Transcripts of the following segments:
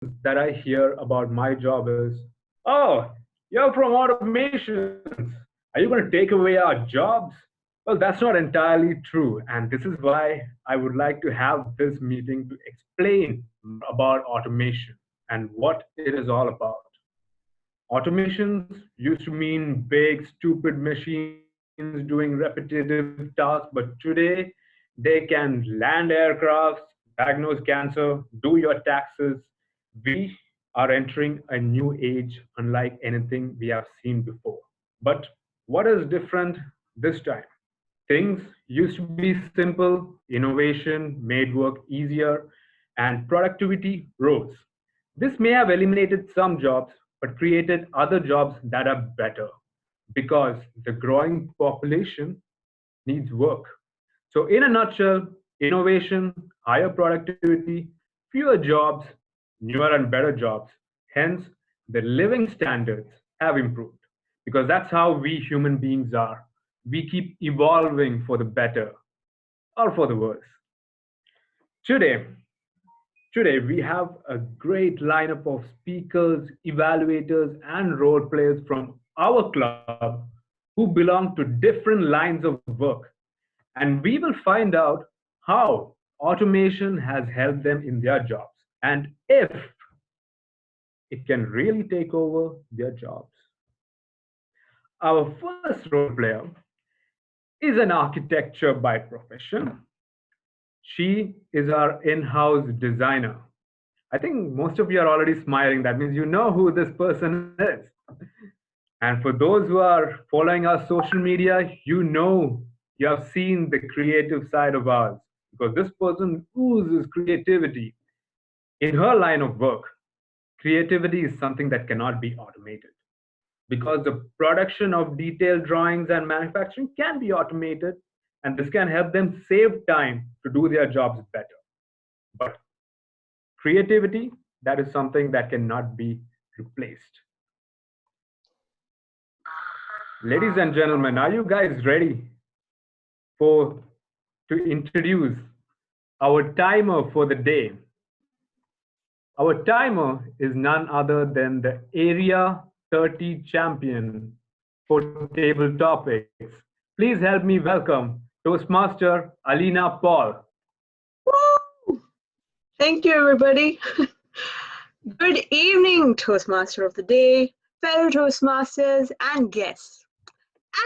that I hear about my job is, oh, you're from automations. Are you going to take away our jobs? Well, that's not entirely true. And this is why I would like to have this meeting to explain about automation and what it is all about. Automations used to mean big, stupid machines doing repetitive tasks, but today they can land aircrafts, diagnose cancer, do your taxes. We are entering a new age unlike anything we have seen before. But what is different this time? Things used to be simple, innovation made work easier, and productivity rose. This may have eliminated some jobs, but created other jobs that are better because the growing population needs work. So, in a nutshell, innovation, higher productivity, fewer jobs, newer and better jobs. Hence, the living standards have improved because that's how we human beings are. We keep evolving for the better or for the worse. Today, Today, we have a great lineup of speakers, evaluators, and role players from our club who belong to different lines of work. And we will find out how automation has helped them in their jobs and if it can really take over their jobs. Our first role player is an architecture by profession. She is our in house designer. I think most of you are already smiling. That means you know who this person is. And for those who are following our social media, you know you have seen the creative side of ours because this person oozes creativity. In her line of work, creativity is something that cannot be automated because the production of detailed drawings and manufacturing can be automated, and this can help them save time to do their jobs better. But creativity, that is something that cannot be replaced. Ladies and gentlemen, are you guys ready for to introduce our timer for the day? Our timer is none other than the Area 30 champion for table topics. Please help me welcome Toastmaster Alina Paul. Woo! Thank you, everybody. Good evening, Toastmaster of the Day, fellow Toastmasters, and guests.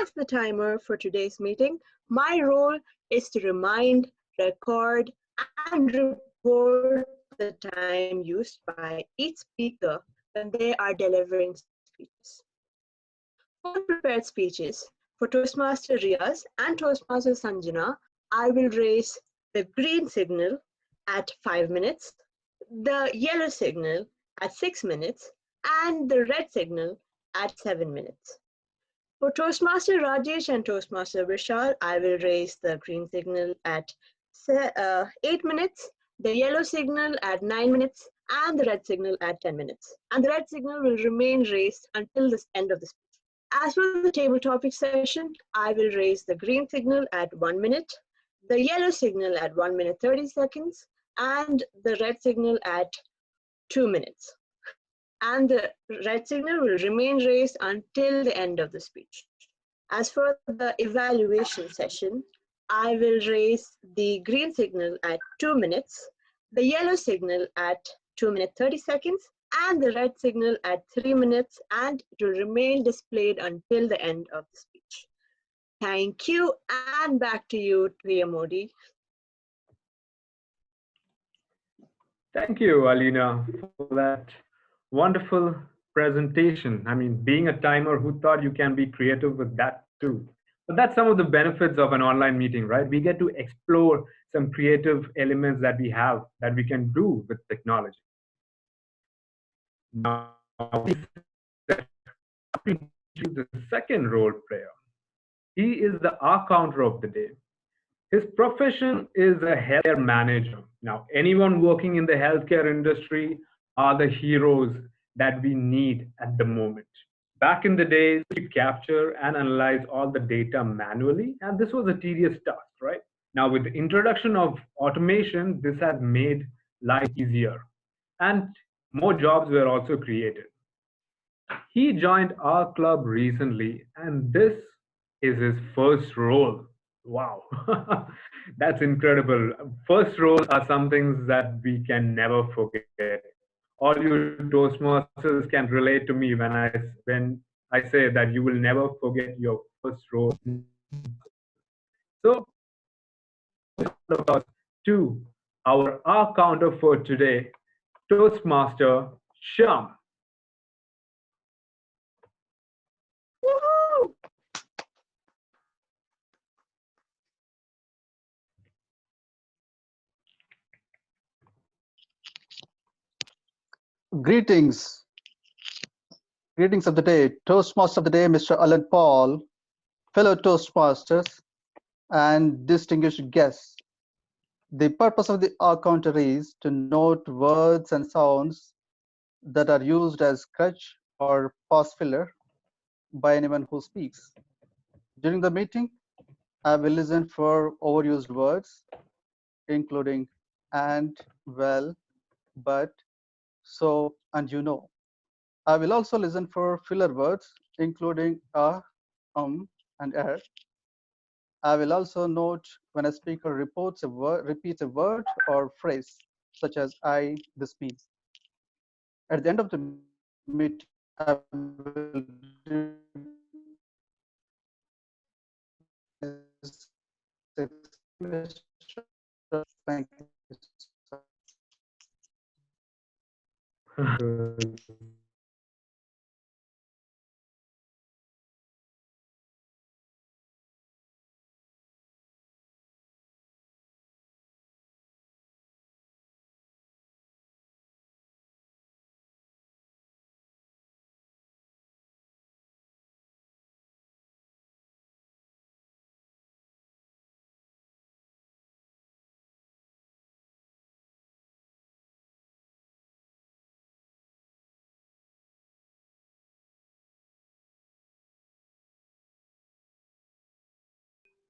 As the timer for today's meeting, my role is to remind, record, and report the time used by each speaker when they are delivering speeches. For the prepared speeches, for Toastmaster Riaz and Toastmaster Sanjana, I will raise the green signal at 5 minutes, the yellow signal at 6 minutes, and the red signal at 7 minutes. For Toastmaster Rajesh and Toastmaster Vishal, I will raise the green signal at 8 minutes, the yellow signal at 9 minutes, and the red signal at 10 minutes. And the red signal will remain raised until the end of the speech. As for the table topic session, I will raise the green signal at 1 minute, the yellow signal at 1 minute 30 seconds, and the red signal at 2 minutes. And the red signal will remain raised until the end of the speech. As for the evaluation session, I will raise the green signal at 2 minutes, the yellow signal at 2 minutes 30 seconds, and the red signal at 3 minutes, and it will remain displayed until the end of the speech. Thank you, and back to you, Priya Modi. Thank you, Alina, for that wonderful presentation. I mean, being a timer, who thought you can be creative with that too? But that's some of the benefits of an online meeting, right? We get to explore some creative elements that we have that we can do with technology. Now, the second role player. He is the accountant of the day. His profession is a healthcare manager. Now, anyone working in the healthcare industry are the heroes that we need at the moment. Back in the days, we capture and analyze all the data manually, and this was a tedious task, right? Now, with the introduction of automation, this has made life easier. And more jobs were also created. He joined our club recently, and this is his first role. Wow, that's incredible. First roles are some things that we can never forget. All you Toastmasters can relate to me when I say that you will never forget your first role in Toastmasters. So, to our counter for today, Toastmaster Sham. Woohoo! Greetings, greetings of the day. Toastmaster of the day, Mr. Alan Paul, fellow Toastmasters, and distinguished guests. The purpose of the R counter is to note words and sounds that are used as crutch or pause filler by anyone who speaks. During the meeting, I will listen for overused words, including and, well, but, so, and you know. I will also listen for filler words, including and er. I will also note when a speaker repeats a word or phrase, such as I, this means. At the end of the meeting, I will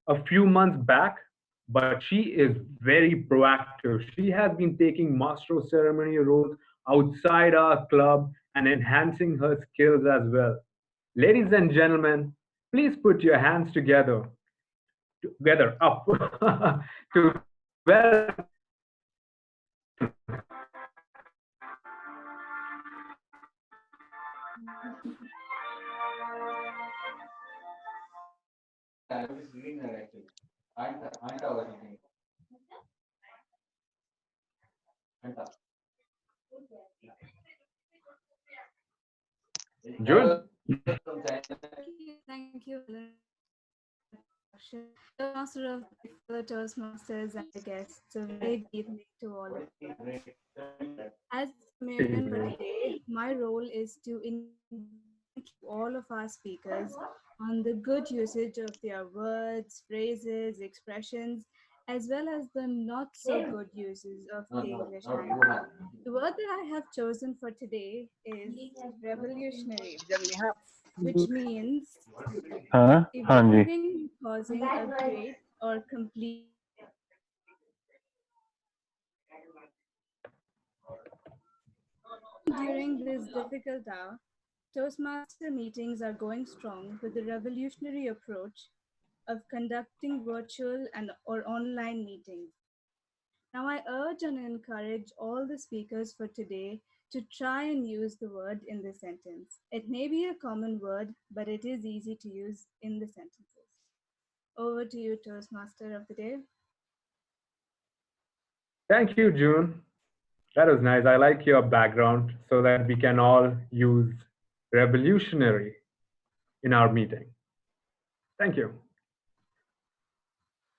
A few months back, but she is very proactive. She has been taking master of ceremony roles outside our club and enhancing her skills as well. Ladies and gentlemen, please put your hands together up to welcome. June. Thank you, Alan, for that introduction. Hello, Master of the Day, fellow Toastmasters, and the guests. A very good evening to all of you. As the summaриan for today, my role is to thank you all of our speakers on the good usage of their words, phrases, expressions, as well as the not so good uses of the English language. The word that I have chosen for today is revolutionary, which means हाँ हाँ जी evolving, causing a great or complete during this difficult hour. Toastmaster meetings are going strong with the revolutionary approach of conducting virtual and or online meetings. Now I urge and encourage all the speakers for today to try and use the word in the sentence. It may be a common word, but it is easy to use in the sentences. Over to you, Toastmaster of the day. Thank you, June. That was nice. I like your background so that we can all use revolutionary in our meeting. Thank you.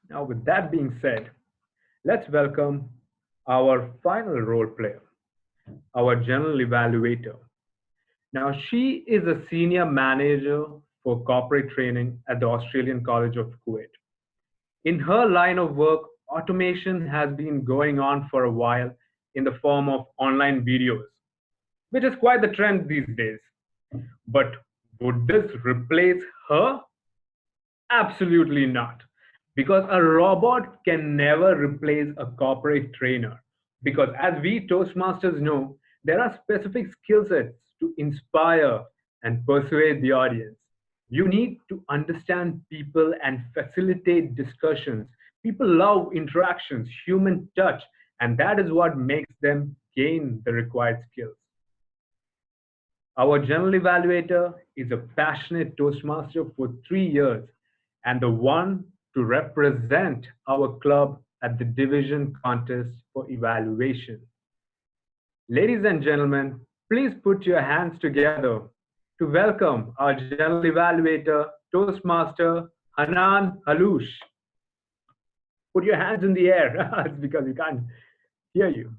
Now, with that being said, let's welcome our final role player, our general evaluator. Now, she is a senior manager for corporate training at the Australian College of Kuwait. In her line of work, automation has been going on for a while in the form of online videos, which is quite the trend these days. But would this replace her? Absolutely not. Because a robot can never replace a corporate trainer. Because as we Toastmasters know, there are specific skill sets to inspire and persuade the audience. You need to understand people and facilitate discussions. People love interactions, human touch, and that is what makes them gain the required skills. Our general evaluator is a passionate Toastmaster for 3 years and the one to represent our club at the division contest for evaluation. Ladies and gentlemen, please put your hands together to welcome our general evaluator, Toastmaster Hanan Halush. Put your hands in the air. It's because we can't hear you.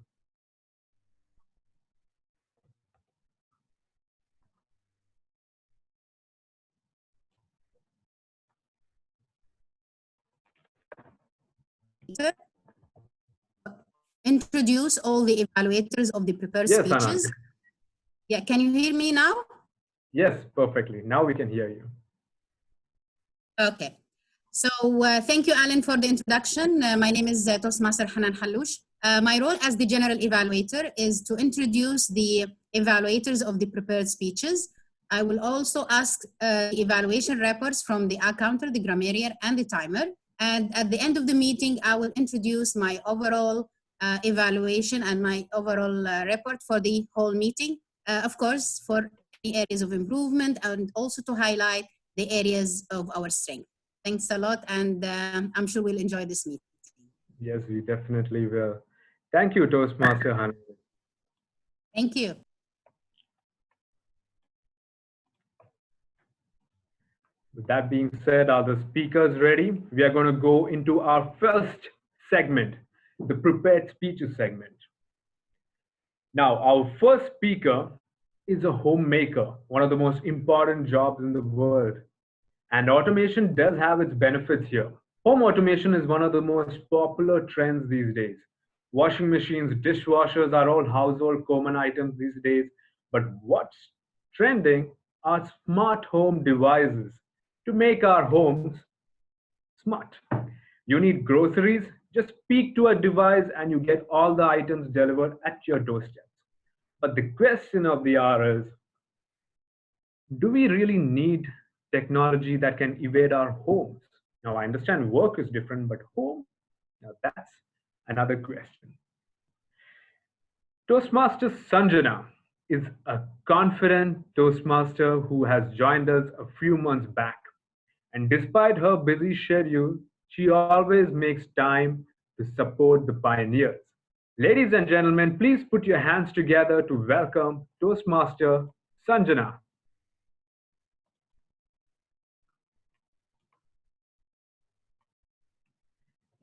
Introduce all the evaluators of the prepared Yes, Hanan. speeches. Yeah, can you hear me now? Yes, perfectly. Now we can hear you. Okay. So thank you, Alan, for the introduction. My name is Toastmaster Hanan Haloush. My role as the general evaluator is to introduce the evaluators of the prepared speeches. I will also ask evaluation reports from the counter, the grammarian, and the timer. And at the end of the meeting, I will introduce my overall evaluation and my overall report for the whole meeting. Of course, for any areas of improvement and also to highlight the areas of our strength. Thanks a lot, and I'm sure we'll enjoy this meeting. Yes, we definitely will. Thank you, Toastmaster Hanan. Thank you. With that being said, are the speakers ready? We are going to go into our first segment, the prepared speeches segment. Now, our first speaker is a homemaker, one of the most important jobs in the world. And automation does have its benefits here. Home automation is one of the most popular trends these days. Washing machines, dishwashers are all household common items these days. But what's trending are smart home devices to make our homes smart. You need groceries, just speak to a device and you get all the items delivered at your doorstep. But the question of the hour is, do we really need technology that can evade our homes? Now, I understand work is different, but home? Now, that's another question. Toastmaster Sanjana is a confident Toastmaster who has joined us a few months back. And despite her busy schedule, she always makes time to support the pioneers. Ladies and gentlemen, please put your hands together to welcome Toastmaster Sanjana.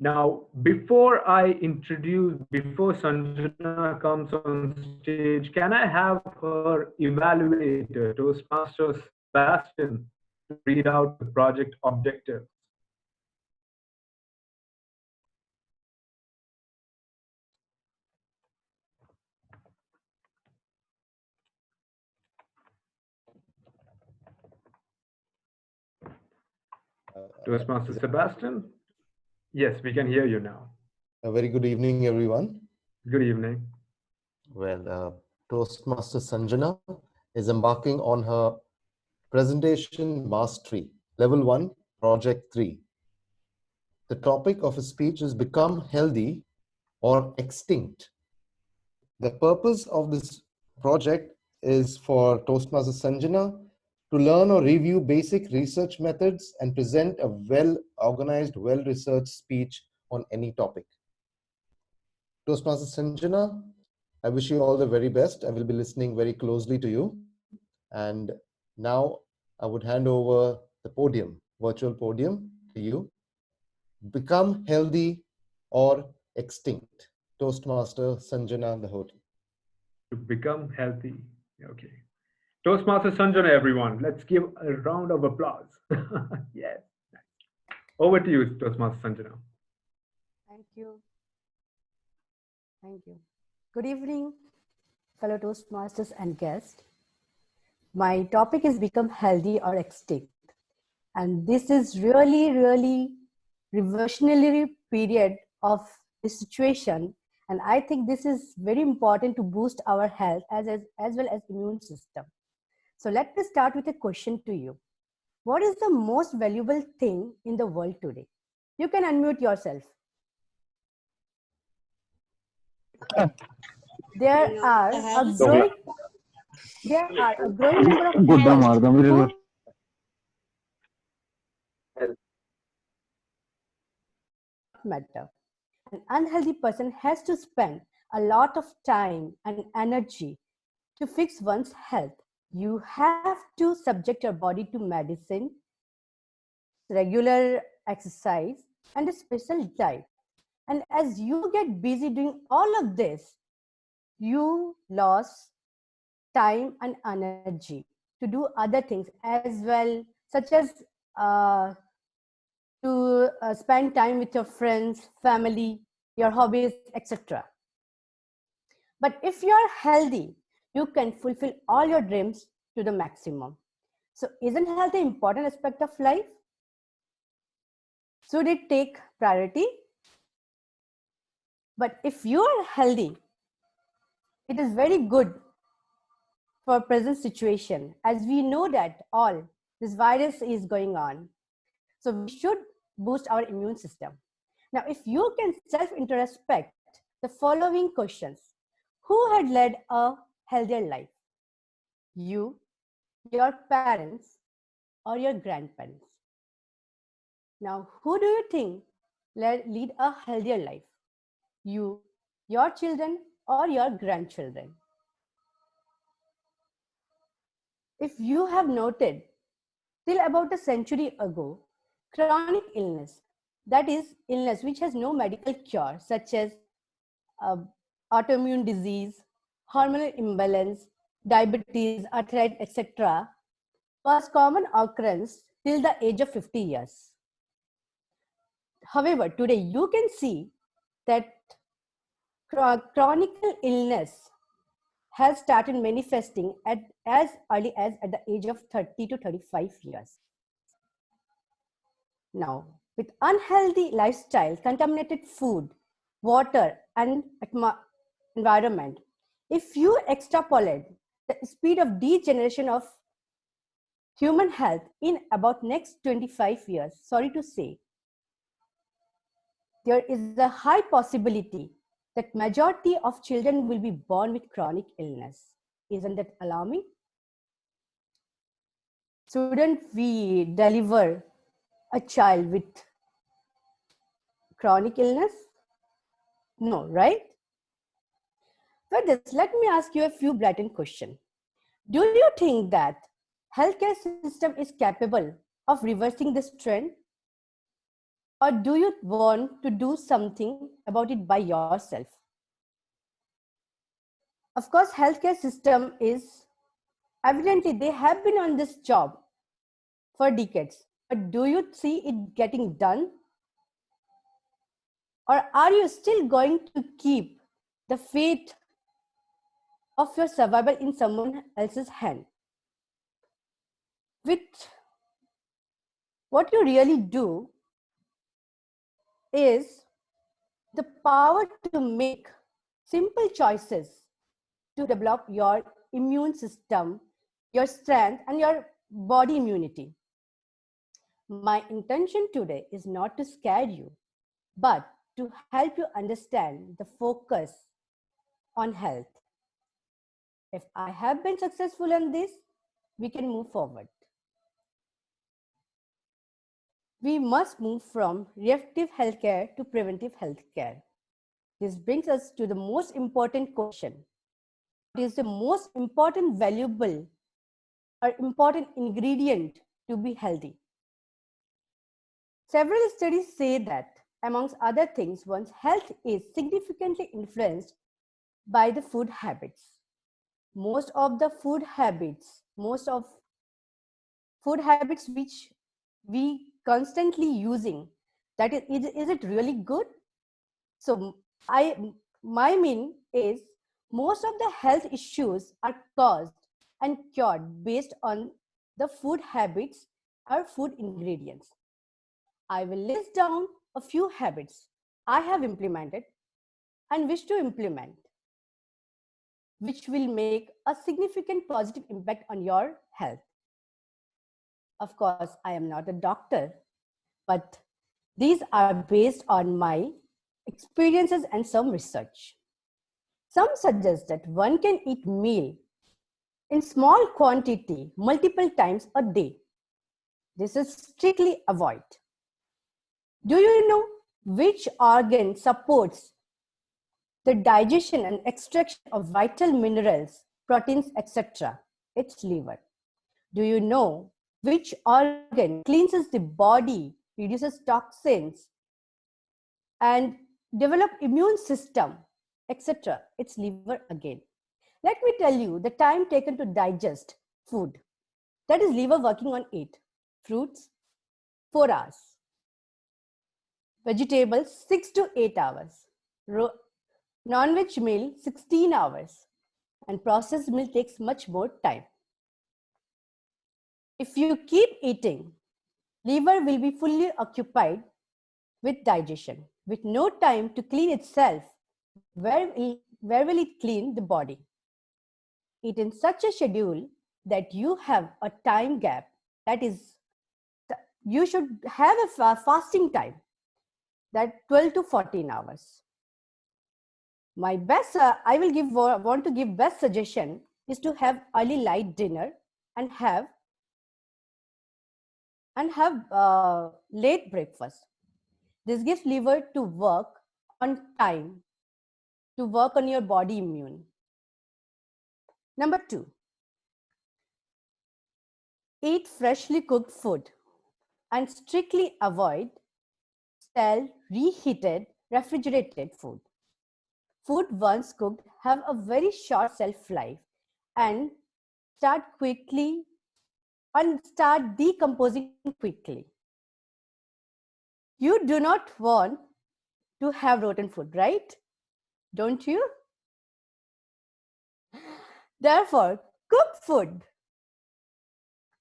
Now, before Sanjana comes on stage, can I have her evaluator, Toastmaster Sebastian, to read out the project objectives? Toastmaster Sebastian? Yes, we can hear you now. A very good evening, everyone. Good evening. Well, Toastmaster Sanjana is embarking on her presentation mastery, level 1, project 3. The topic of his speech is become healthy or extinct. The purpose of this project is for Toastmaster Sanjana to learn or review basic research methods and present a well-organized, well-researched speech on any topic. Toastmaster Sanjana, I wish you all the very best. I will be listening very closely to you. And now I would hand over the podium, virtual podium, to you. Become healthy or extinct. Toastmaster Sanjana Lahoti. To become healthy. Okay. Toastmaster Sanjana, everyone. Let's give a round of applause. Yes. Over to you, Toastmaster Sanjana. Thank you. Thank you. Good evening, fellow Toastmasters and guests. My topic is become healthy or extinct. And this is really reversionary period of the situation. And I think this is very important to boost our health as well as immune system. So let me start with a question to you. What is the most valuable thing in the world today? You can unmute yourself. There are a growing number of गुड्डा people मारदा मेरे who को matter. An unhealthy person has to spend a lot of time and energy to fix one's health. You have to subject your body to medicine, regular exercise, and a special diet. And as you get busy doing all of this, you lose time and energy to do other things as well, such as to spend time with your friends, family, your hobbies, etc. But if you're healthy, you can fulfill all your dreams to the maximum. So isn't health an important aspect of life? Should it take priority? But if you are healthy, it is very good for present situation, as we know that all this virus is going on. So we should boost our immune system. Now, if you can self-introspect the following questions: who had led a healthier life? You, your parents, or your grandparents? Now, who do you think lead a healthier life? You, your children, or your grandchildren? If you have noted, till about a century ago, chronic illness, that is illness which has no medical cure, such as uh, autoimmune disease, hormonal imbalance, diabetes, arthritis, etc., was common occurrence till the age of 50 years. However, today you can see that chronic illness has started manifesting at as early as at the age of 30 to 35 years. Now, with unhealthy lifestyle, contaminated food, water, and environment, if you extrapolate the speed of degeneration of human health in about next 25 years, sorry to say, there is a high possibility that majority of children will be born with chronic illness. Isn't that alarming? Shouldn't we deliver a child with chronic illness? No, right? For this, let me ask you a few blatant questions. Do you think that healthcare system is capable of reversing this trend? Or do you want to do something about it by yourself? Of course, healthcare system is evidently they have been on this job for decades. But do you see it getting done? Or are you still going to keep the fate of your survival in someone else's hand? With what you really do is the power to make simple choices to develop your immune system, your strength, and your body immunity. My intention today is not to scare you, but to help you understand the focus on health. If I have been successful in this, we can move forward. We must move from reactive healthcare to preventive healthcare. This brings us to the most important question. What is the most important valuable or important ingredient to be healthy? Several studies say that, amongst other things, one's health is significantly influenced by the food habits. Most of food habits which we constantly using, that is it really good? So my mean is most of the health issues are caused and cured based on the food habits or food ingredients. I will list down a few habits I have implemented and wish to implement, which will make a significant positive impact on your health. Of course, I am not a doctor, but these are based on my experiences and some research. Some suggest that one can eat meal in small quantity multiple times a day. This is strictly avoid. Do you know which organ supports the digestion and extraction of vital minerals, proteins, etc.? It's liver. Do you know which organ cleanses the body, reduces toxins, and develop immune system, etc.? It's liver again. Let me tell you the time taken to digest food. That is liver working on 8. Fruits, 4 hours. Vegetables, 6 to 8 hours. Non-veg meal, 16 hours. And processed meal takes much more time. If you keep eating, liver will be fully occupied with digestion. With no time to clean itself, where will it clean the body? Eat in such a schedule that you have a time gap. That is, you should have a fasting time, that 12 to 14 hours. My best, want to give best suggestion is to have early light dinner and have late breakfast. This gives liver to work on time, to work on your body immune. Number 2, eat freshly cooked food and strictly avoid stale, reheated, refrigerated food. Food once cooked have a very short shelf life and start decomposing quickly. You do not want to have rotten food, right? Don't you? Therefore, cooked food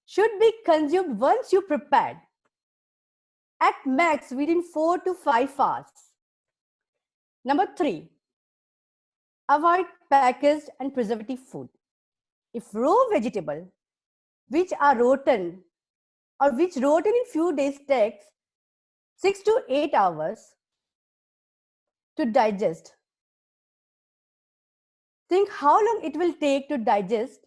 should be consumed once you prepared, at max within 4 to 5 hours. Number 3, avoid packaged and preservative food. If raw vegetable, which are rotten or which rotten in few days takes 6 to 8 hours to digest, think how long it will take to digest.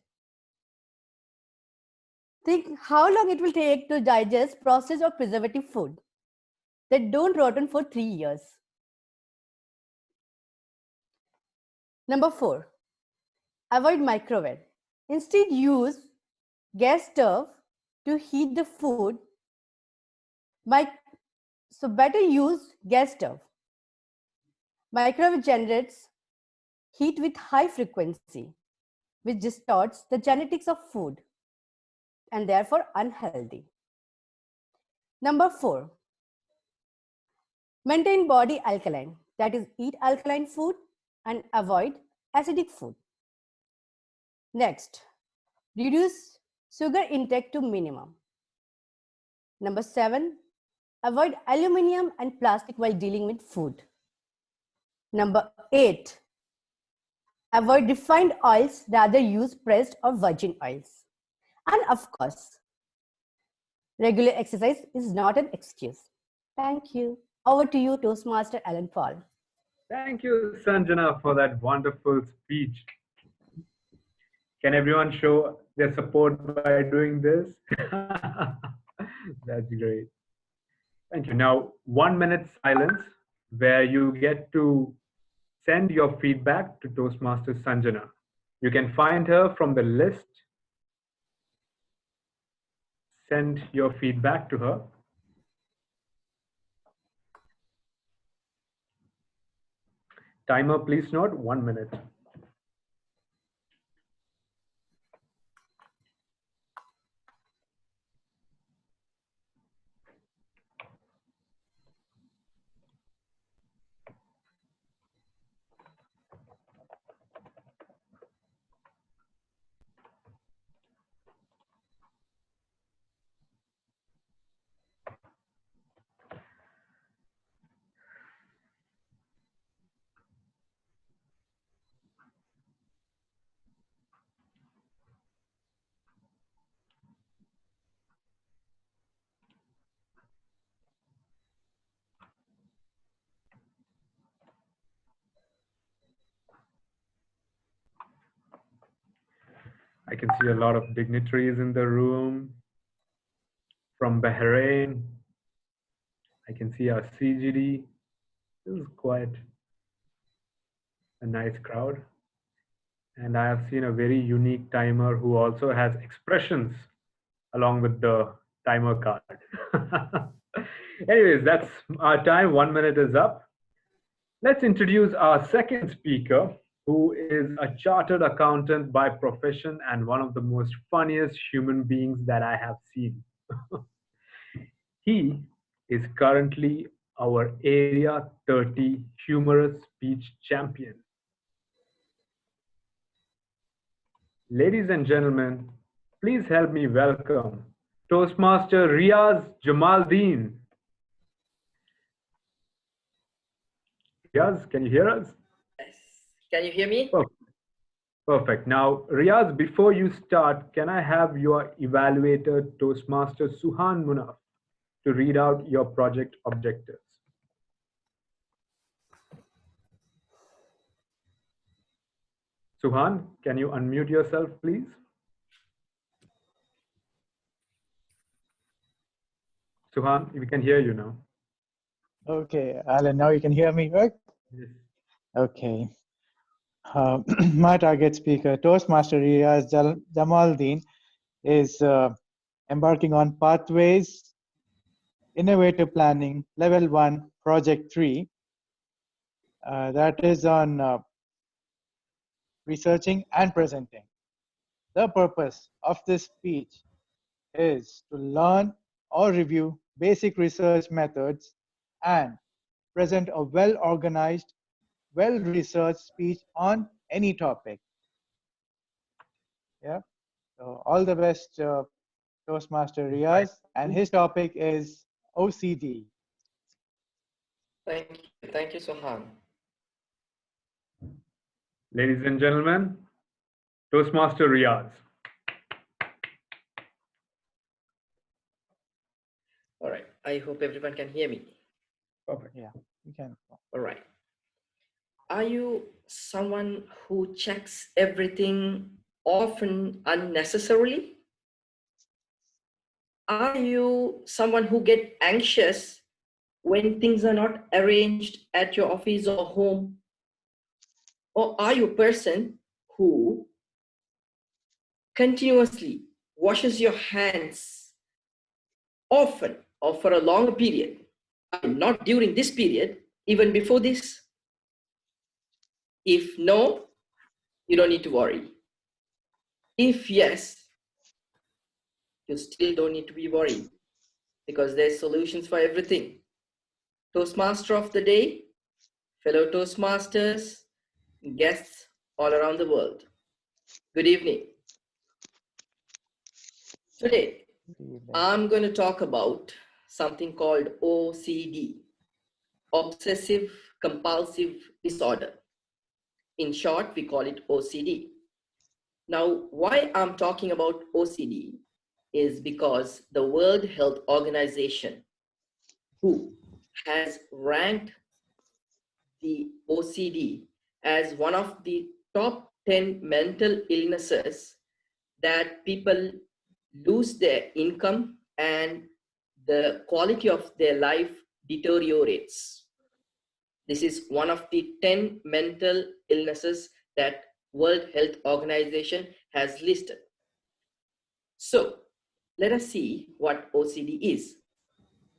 Think how long it will take to digest processed or preservative food that don't rotten for 3 years. Number 4, avoid microwave. Instead, use gas stove to heat the food. So better use gas stove. Microwave generates heat with high frequency, which distorts the genetics of food and therefore unhealthy. Number 4, maintain body alkaline. That is, eat alkaline food and avoid acidic food. Next, reduce sugar intake to minimum. Number 7, avoid aluminum and plastic while dealing with food. Number 8, avoid refined oils, rather use pressed or virgin oils. And of course, regular exercise is not an excuse. Thank you. Over to you, Toastmaster Alan Paul. Thank you, Sanjana, for that wonderful speech. Can everyone show their support by doing this? That's great. Thank you. Now, 1 minute silence where you get to send your feedback to Toastmaster Sanjana. You can find her from the list. Send your feedback to her. Timer, please note, 1 minute. I can see a lot of dignitaries in the room from Bahrain. I can see our CGD. This is quite a nice crowd. And I have seen a very unique timer who also has expressions along with the timer card. Anyways, that's our time. 1 minute is up. Let's introduce our second speaker, who is a chartered accountant by profession and one of the most funniest human beings that I have seen. He is currently our Area 30 humorous speech champion. Ladies and gentlemen, please help me welcome Toastmaster Riaz Jamaldeen. Riaz, can you hear us? Yes. Can you hear me? Perfect. Now, Riaz, before you start, can I have your evaluator, Toastmaster Suhan Munaf, to read out your project objectives? Suhan, can you unmute yourself, please? Suhan, we can hear you now. Okay, Alan, now you can hear me, right? Yes. Okay. My target speaker, Toastmaster Riaz Jamaldeen, is embarking on Pathways, Innovative Planning, Level 1, Project 3. That is on researching and presenting. The purpose of this speech is to learn or review basic research methods and present a well-organized, well-researched speech on any topic. Yeah. So all the best, Toastmaster Riaz, and his topic is OCD. Thank you, Sohan. Ladies and gentlemen, Toastmaster Riaz. All right. I hope everyone can hear me. Perfect. Yeah, you can. All right. Are you someone who checks everything often unnecessarily? Are you someone who gets anxious when things are not arranged at your office or home? Or are you a person who continuously washes your hands often or for a longer period? Not during this period, even before this? If no, you don't need to worry. If yes, you still don't need to be worried because there's solutions for everything. Toastmaster of the day, fellow Toastmasters, guests all around the world. Good evening. Today, I'm going to talk about something called OCD, Obsessive Compulsive Disorder. In short, we call it OCD. Now, why I'm talking about OCD is because the World Health Organization, WHO, has ranked the OCD as one of the top 10 mental illnesses that people lose their income and the quality of their life deteriorates. This is one of the 10 mental illnesses that World Health Organization has listed. So let us see what OCD is.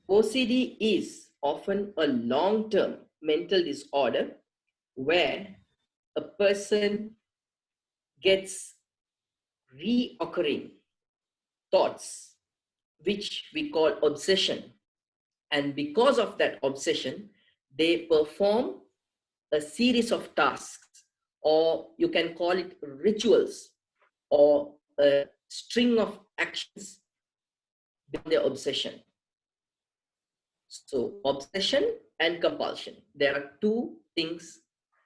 OCD is often a long-term mental disorder where a person gets reoccurring thoughts, which we call obsession. And because of that obsession, they perform a series of tasks, or you can call it rituals, or a string of actions beyond their obsession. So obsession and compulsion, there are two things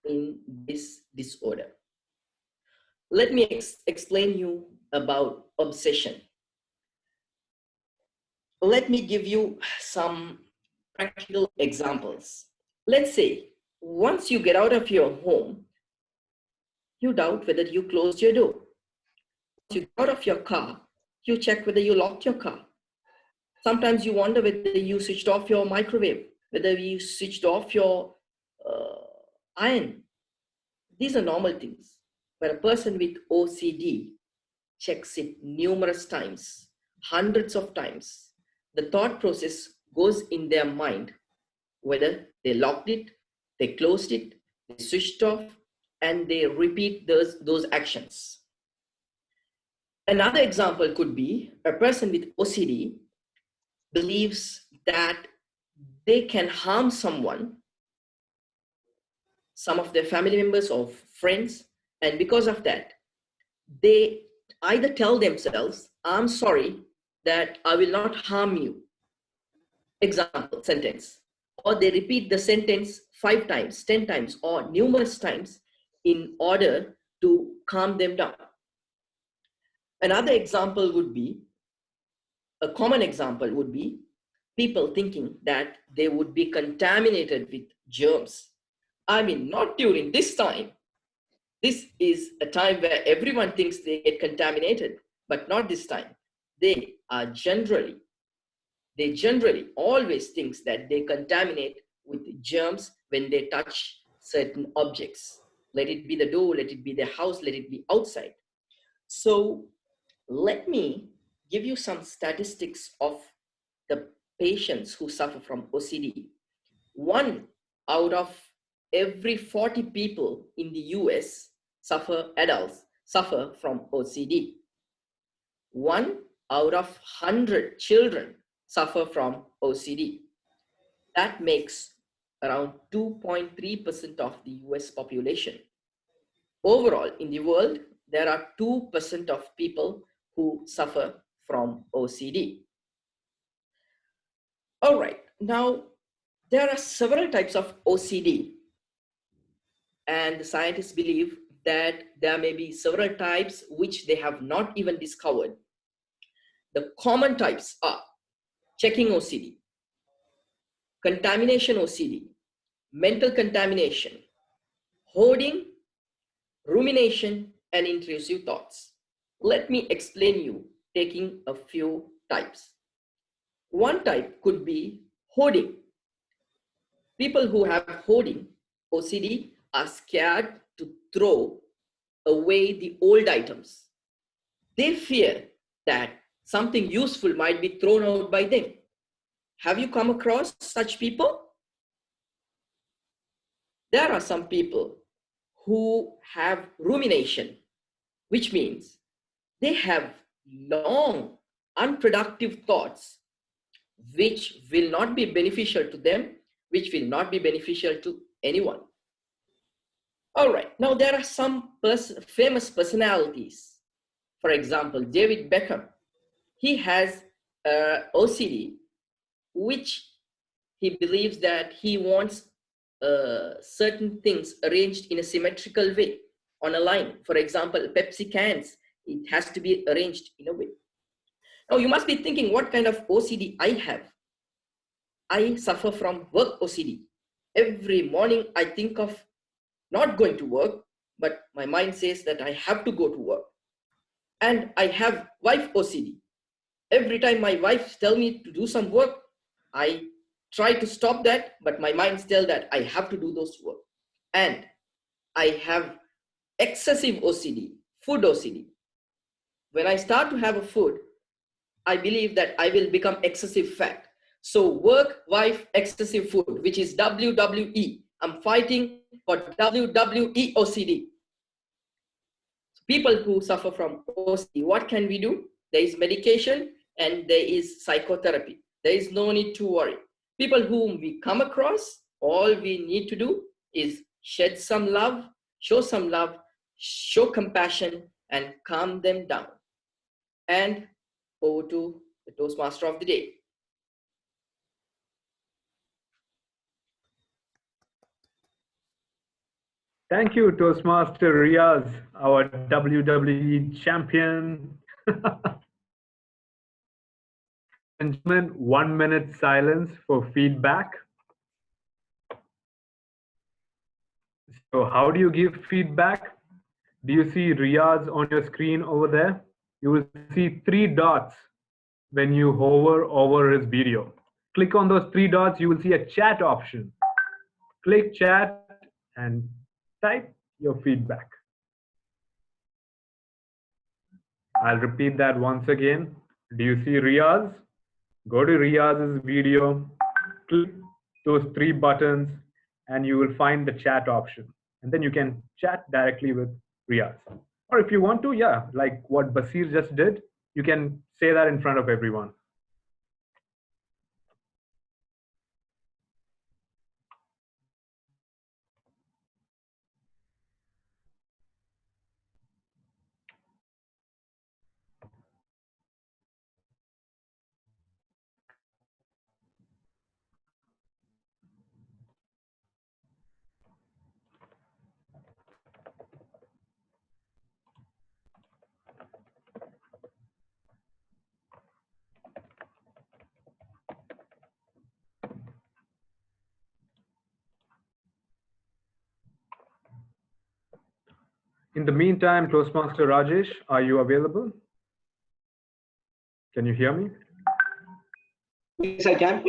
in this disorder. Let me explain you about obsession. Let me give you some practical examples. Let's say once you get out of your home, you doubt whether you closed your door. you get out of your car, you check whether you locked your car. Sometimes you wonder whether you switched off your microwave, whether you switched off your iron. These are normal things. But a person with OCD checks it numerous times, hundreds of times. The thought process goes in their mind, whether they locked it, they closed it, they switched off, and they repeat those actions. Another example could be a person with OCD believes that they can harm someone, some of their family members or friends, and because of that, they either tell themselves, I'm sorry that I will not harm you. Example, sentence. Or they repeat the sentence 5 times, 10 times, or numerous times in order to calm them down. Another example would be, a common example would be people thinking that they would be contaminated with germs. I mean, not during this time. This is a time where everyone thinks they get contaminated, but not this time. They generally always thinks that they contaminate with germs when they touch certain objects. Let it be the door, let it be the house, let it be outside. So let me give you some statistics of the patients who suffer from OCD. 1 out of every 40 people in the US adults suffer from OCD. 1 out of 100 children suffer from OCD. That makes around 2.3% of the US population. Overall, in the world, there are 2% of people who suffer from OCD. All right, now there are several types of OCD, and the scientists believe that there may be several types which they have not even discovered. The common types are checking OCD, contamination OCD, mental contamination, hoarding, rumination, and intrusive thoughts. Let me explain you taking a few types. One type could be hoarding. People who have hoarding, OCD, are scared to throw away the old items. They fear that something useful might be thrown out by them. Have you come across such people? There are some people who have rumination, which means they have long, unproductive thoughts which will not be beneficial to them, which will not be beneficial to anyone. All right, now there are some famous personalities. For example, David Beckham. He has OCD, which he believes that he wants certain things arranged in a symmetrical way on a line. For example, Pepsi cans, it has to be arranged in a way. Now you must be thinking what kind of OCD I have. I suffer from work OCD. Every morning I think of not going to work, but my mind says that I have to go to work. And I have wife OCD. Every time my wife tells me to do some work, I try to stop that, but my mind tells that I have to do those work. And I have excessive OCD, food OCD. When I start to have a food, I believe that I will become excessive fat. So work, wife, excessive food, which is WWE. I'm fighting for WWE OCD. People who suffer from OCD, what can we do? There is medication and there is psychotherapy. There is no need to worry. People whom we come across, all we need to do is shed some love, show compassion, and calm them down. And over to the Toastmaster of the day. Thank you, Toastmaster Riaz, our WWE champion. And gentlemen, 1 minute silence for feedback. So how do you give feedback? Do you see Riaz on your screen over there? you will see three dots when you hover over his video. Click on those three dots, you will see a chat option. Click chat and type your feedback. I'll repeat that once again. Do you see Riaz? Go to Riaz's video, click those three buttons, and you will find the chat option. And then you can chat directly with Riaz. Or if you want to, yeah, like what Basir just did, you can say that in front of everyone. In the meantime, Toastmaster Rajesh, are you available? Can you hear me? Yes, I can.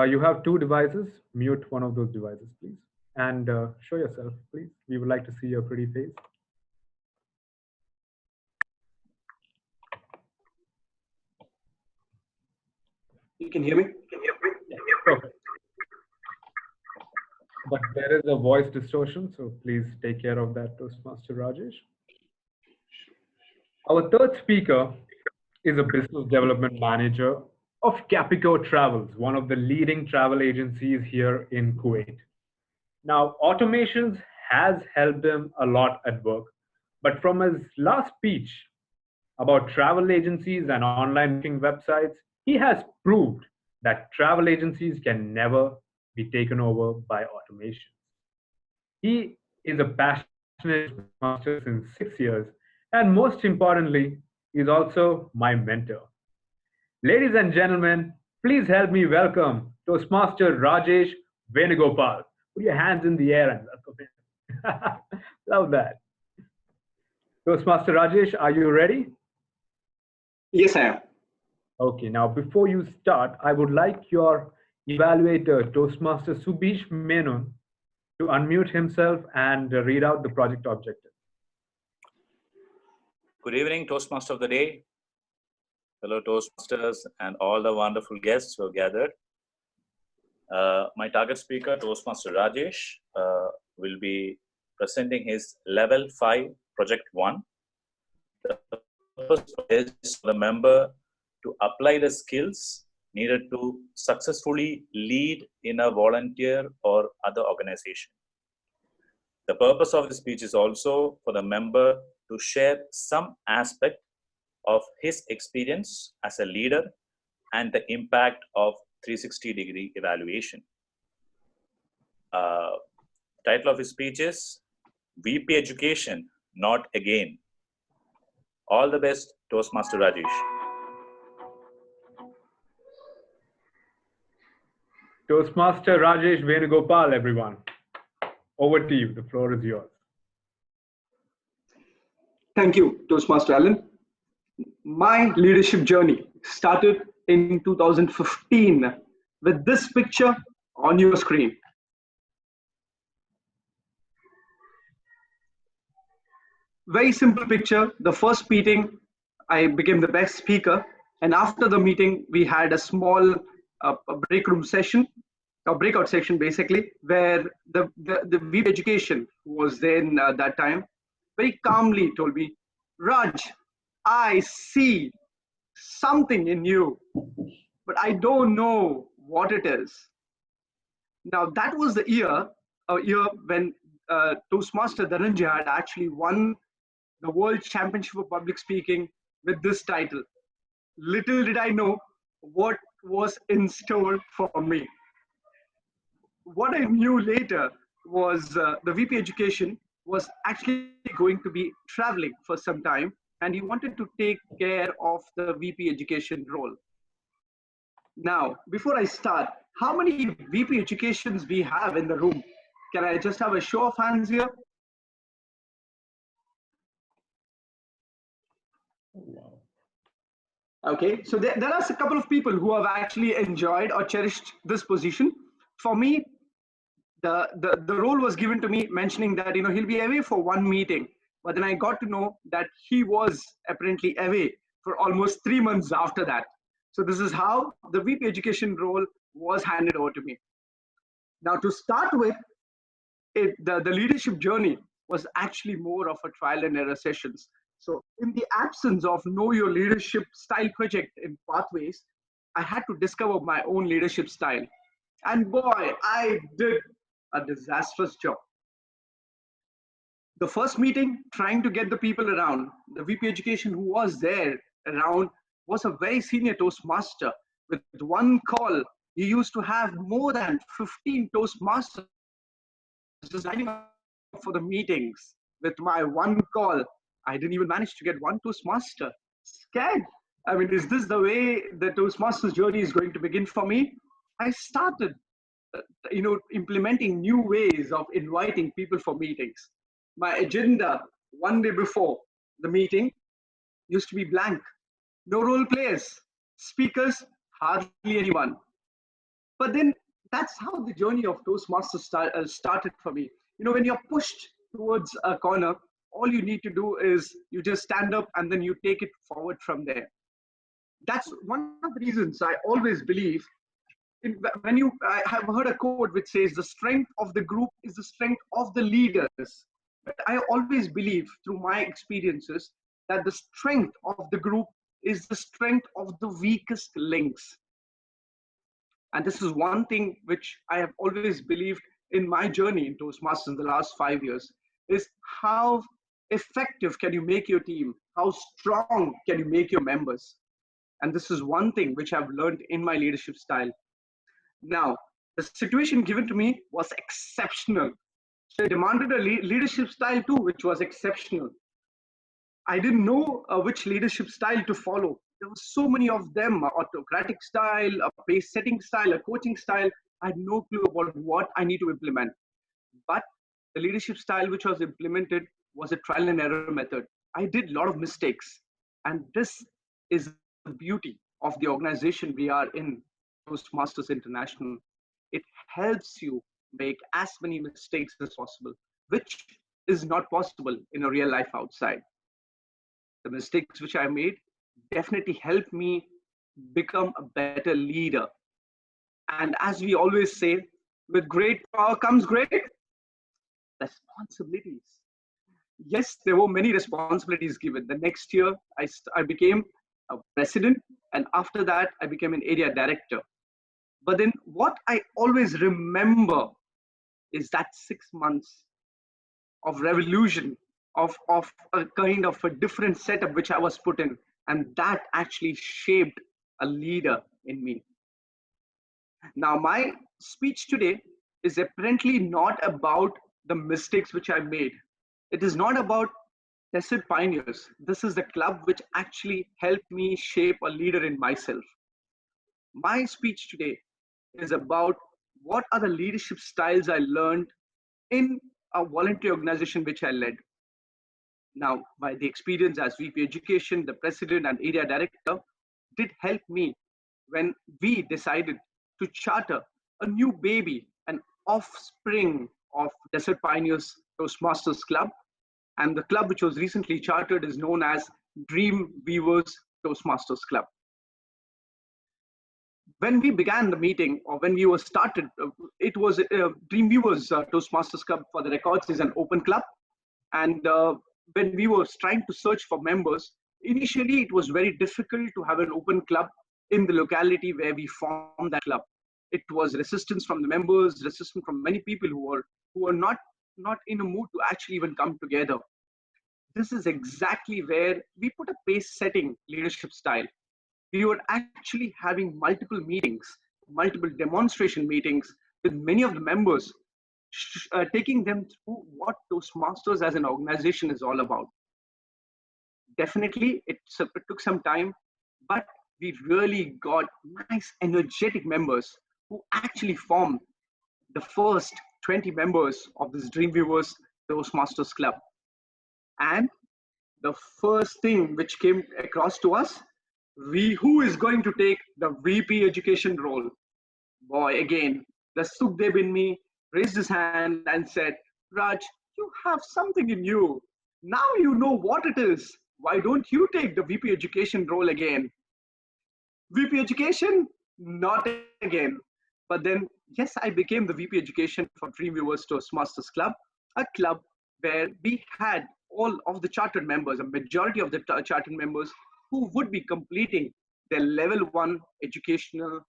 You have two devices. Mute one of those devices, please. And show yourself, please. We would like to see your pretty face. You can hear me? Perfect. But there is a voice distortion, so please take care of that, Toastmaster Rajesh. Our third speaker is a business development manager of Capico Travels, one of the leading travel agencies here in Kuwait. Now, automations has helped him a lot at work, but from his last speech about travel agencies and online booking websites, he has proved that travel agencies can never be taken over by automation. He is a passionate master since 6 years, and most importantly, is also my mentor. Ladies and gentlemen, please help me welcome Toastmaster Rajesh Venugopal. Put your hands in the air and welcome him. Love that. Toastmaster Rajesh, are you ready? Yes, I am. Okay, now before you start, I would like your evaluator, Toastmaster Subish Menon, to unmute himself and read out the project objective. Good evening, Toastmaster of the Day, fellow Toastmasters, and all the wonderful guests who have gathered. My target speaker, Toastmaster Rajesh, will be presenting his Level 5 Project 1. The purpose is for the member to apply the skills needed to successfully lead in a volunteer or other organization. The purpose of the speech is also for the member to share some aspect of his experience as a leader and the impact of 360-degree evaluation. Title of his speech is VP Education, Not Again. All the best, Toastmaster Rajesh. Toastmaster Rajesh Venugopal, everyone. Over to you. The floor is yours. Thank you, Toastmaster Alan. My leadership journey started in 2015 with this picture on your screen. Very simple picture. The first meeting, I became the best speaker. And after the meeting, we had a small break room session, a breakout section basically, where the VP Education was there in that time, very calmly told me, Raj, I see something in you, but I don't know what it is. Now that was the year when Toastmaster Dhananjay had actually won the World Championship of Public Speaking with this title. Little did I know what was in store for me. What I knew later was the VP Education was actually going to be traveling for some time, and he wanted to take care of the VP Education role. Now, before I start, how many VP Educations we have in the room? Can I just have a show of hands here? Okay, so there are a couple of people who have actually enjoyed or cherished this position. For me, the role was given to me mentioning that he'll be away for one meeting, but then I got to know that he was apparently away for almost 3 months after that. So this is how the VP education role was handed over to me. Now to start with, the leadership journey was actually more of a trial and error sessions. So in the absence of know your leadership style project in pathways, I had to discover my own leadership style. And boy, I did a disastrous job. The first meeting, trying to get the people around, the VP education who was there around was a very senior Toastmaster. With one call, he used to have more than 15 Toastmasters just signing up for the meetings. With my one call, I didn't even manage to get one Toastmaster. Scared. I mean, is this the way the Toastmasters journey is going to begin for me? I started, implementing new ways of inviting people for meetings. My agenda one day before the meeting used to be blank. No role players, speakers, hardly anyone. But then that's how the journey of Toastmasters started for me. When you're pushed towards a corner, all you need to do is you just stand up and then you take it forward from there. That's one of the reasons I always believe I have heard a quote which says the strength of the group is the strength of the leaders. But I always believe through my experiences that the strength of the group is the strength of the weakest links. And this is one thing which I have always believed in my journey in Toastmasters in the last 5 years, is how effective can you make your team? How strong can you make your members? And this is one thing which I've learned in my leadership style. Now, the situation given to me was exceptional. So it demanded a leadership style too, which was exceptional. I didn't know which leadership style to follow. There were so many of them: autocratic style, a pace setting style, a coaching style. I had no clue about what I need to implement. But the leadership style which was implemented was a trial and error method. I did a lot of mistakes. And this is the beauty of the organization we are in, Toastmasters International. It helps you make as many mistakes as possible, which is not possible in a real life outside. The mistakes which I made definitely helped me become a better leader. And as we always say, with great power comes great responsibilities. Yes, there were many responsibilities given. The next year, I became a president, and after that, I became an area director. But then what I always remember is that 6 months of revolution, of a kind of a different setup which I was put in, and that actually shaped a leader in me. Now, my speech today is apparently not about the mistakes which I made. It is not about Desert Pioneers. This is the club which actually helped me shape a leader in myself. My speech today is about what are the leadership styles I learned in a voluntary organization which I led. Now, by the experience as VP Education, the president and area director did help me when we decided to charter a new baby, an offspring of Desert Pioneers Toastmasters Club. And the club which was recently chartered is known as Dream Weavers Toastmasters Club. When we began the meeting, or when we were started, it was Dream Weavers Toastmasters Club, for the records, is an open club. And when we were trying to search for members, initially it was very difficult to have an open club in the locality where we formed that club. It was resistance from the members, resistance from many people who were not in a mood to actually even come together. This is exactly where we put a pace setting leadership style. We were actually having multiple meetings, multiple demonstration meetings with many of the members, taking them through what Toastmasters as an organization is all about. Definitely, it took some time, but we really got nice, energetic members who actually formed the first 20 members of this Dreamweavers Toastmasters Club. And the first thing which came across to us, who is going to take the VP education role? Boy, again, the Sukhdev in me raised his hand and said, Raj, you have something in you. Now you know what it is. Why don't you take the VP education role again? VP education? Not again. But then, yes, I became the VP education for Dreamweavers Toastmasters Club, a club where we had all of the chartered members, a majority of the chartered members who would be completing their level 1 educational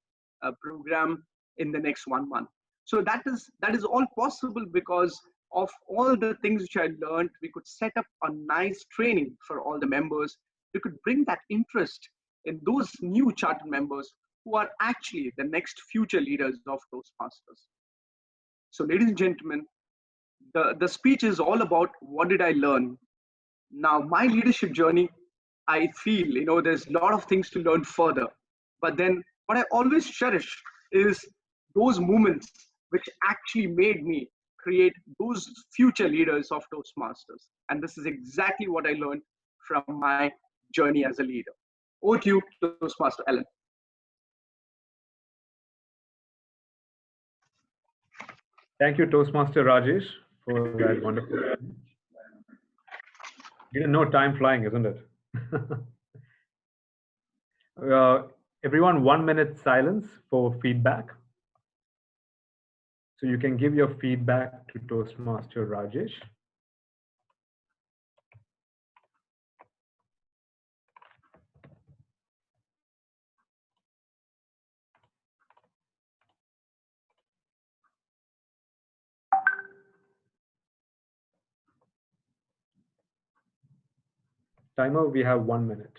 program in the next 1 month. So that is all possible because of all the things which I learned. We could set up a nice training for all the members. We could bring that interest in those new chartered members who are actually the next future leaders of Toastmasters. So, ladies and gentlemen, the speech is all about what did I learn. Now, my leadership journey, I feel, there's a lot of things to learn further. But then what I always cherish is those moments which actually made me create those future leaders of Toastmasters. And this is exactly what I learned from my journey as a leader. Over to you, Toastmaster Alan. Thank you, Toastmaster Rajesh, for that wonderful. You know, time flying, isn't it? Everyone, 1 minute silence for feedback. So you can give your feedback to Toastmaster Rajesh. Timer, we have 1 minute.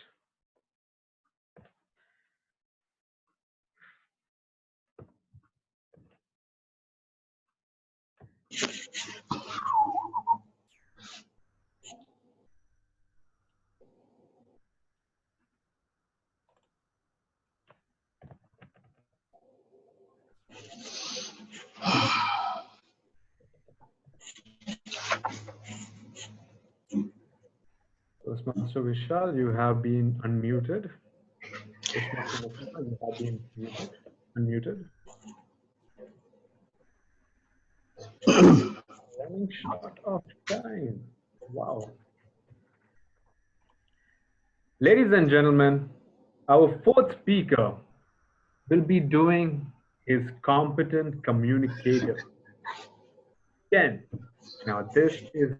Toastmaster Vishal, you have been unmuted. Toastmaster Naseema, you have been muted, unmuted. Running short of time. Wow. Ladies and gentlemen, our fourth speaker will be doing his competent communicator. 10. Now this is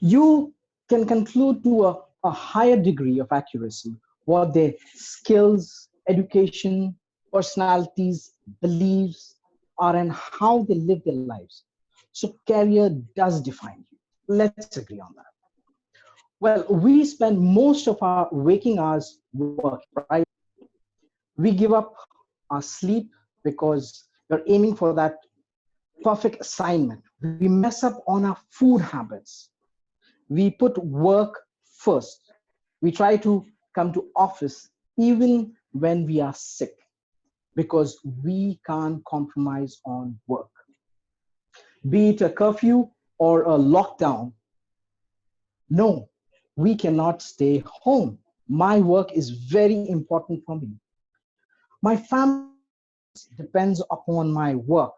you can conclude to a higher degree of accuracy what their skills, education, personalities, beliefs are and how they live their lives. So career does define you. Let's agree on that. Well, we spend most of our waking hours working, right? We give up our sleep because we're aiming for that perfect assignment. We mess up on our food habits. We put work first. We try to come to office even when we are sick because we can't compromise on work. Be it a curfew or a lockdown, no, we cannot stay home. My work is very important for me. My family depends upon my work.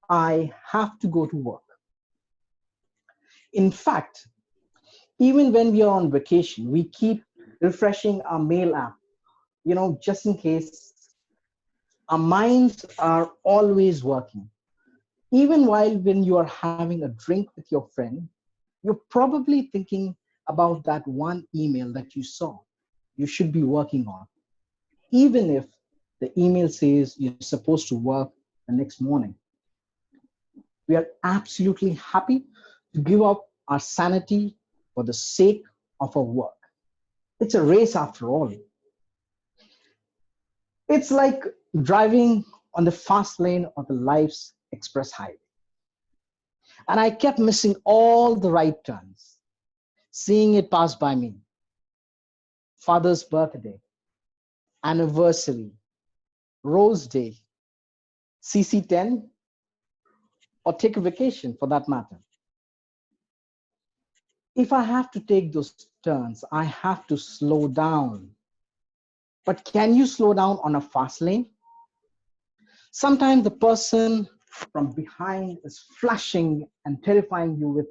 I have to go to work. In fact, even when we are on vacation, we keep refreshing our mail app, just in case. Our minds are always working. Even while when you are having a drink with your friend, you're probably thinking about that one email that you saw you should be working on, even if the email says you're supposed to work the next morning. We are absolutely happy to give up our sanity for the sake of our work. It's a race after all. It's like driving on the fast lane of the life's express highway. And I kept missing all the right turns, seeing it pass by me. Father's birthday, anniversary, Rose Day, CC10, or take a vacation for that matter. If I have to take those turns, I have to slow down. But can you slow down on a fast lane? Sometimes the person from behind is flashing and terrifying you with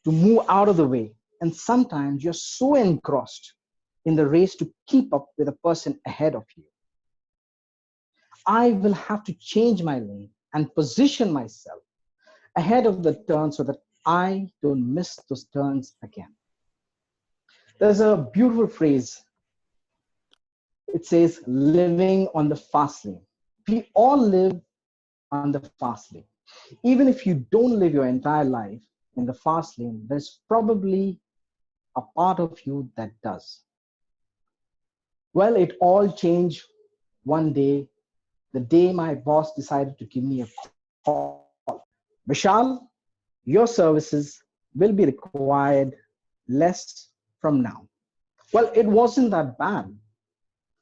to move out of the way. And sometimes you're so engrossed in the race to keep up with the person ahead of you. I will have to change my lane and position myself ahead of the turn so that I don't miss those turns again. There's a beautiful phrase. It says, living on the fast lane. We all live on the fast lane. Even if you don't live your entire life in the fast lane, there's probably a part of you that does. Well, it all changed one day, the day my boss decided to give me a call. Vishal, your services will be required less from now. Well, it wasn't that bad.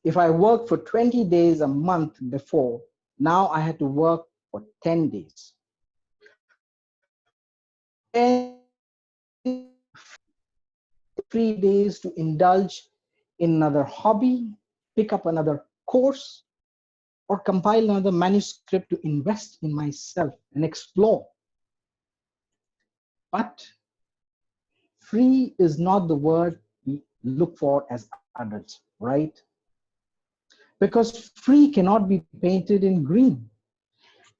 If I worked for 20 days a month before, now I had to work for 10 days. 3 days to indulge in another hobby, pick up another course, or compile another manuscript to invest in myself and explore. But free is not the word we look for as adults, right? Because free cannot be painted in green.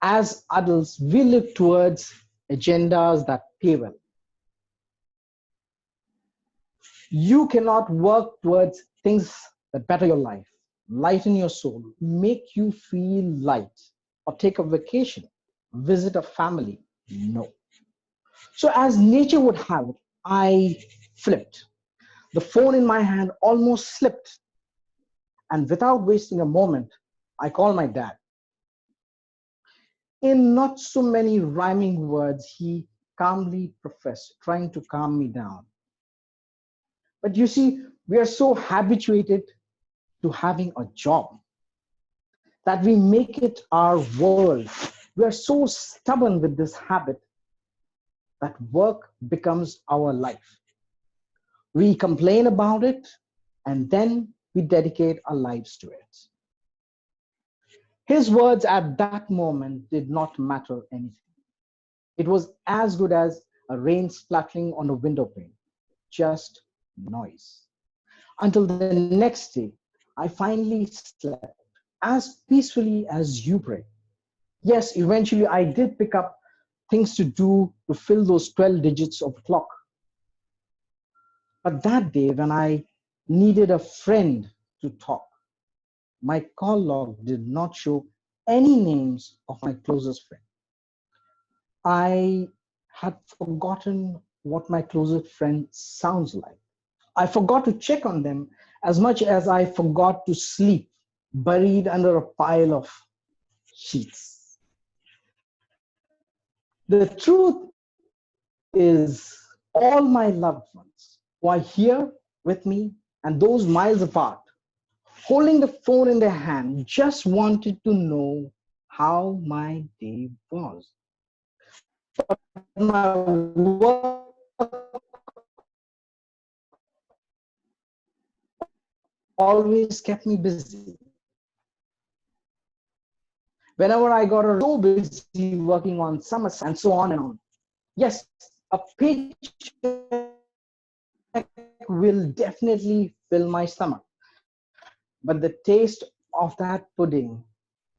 As adults, we look towards agendas that pay well. You cannot work towards things that better your life, lighten your soul, make you feel light, or take a vacation, visit a family. No. So as nature would have it, I flipped. The phone in my hand almost slipped. And without wasting a moment, I called my dad. In not so many rhyming words, he calmly professed, trying to calm me down. But you see, we are so habituated to having a job that we make it our world. We are so stubborn with this habit that work becomes our life. We complain about it, and then we dedicate our lives to it. His words at that moment did not matter anything. It was as good as a rain splattering on a window pane, just noise. Until the next day, I finally slept as peacefully as you pray. Yes, eventually I did pick up things to do to fill those 12 digits of clock. But that day, when I needed a friend to talk, my call log did not show any names of my closest friend. I had forgotten what my closest friend sounds like. I forgot to check on them as much as I forgot to sleep, buried under a pile of sheets. The truth is, all my loved ones who are here with me and those miles apart, holding the phone in their hand, just wanted to know how my day was. But my work always kept me busy. Whenever I got so busy working on some and so on and on. Yes, a paycheck will definitely fill my stomach. But the taste of that pudding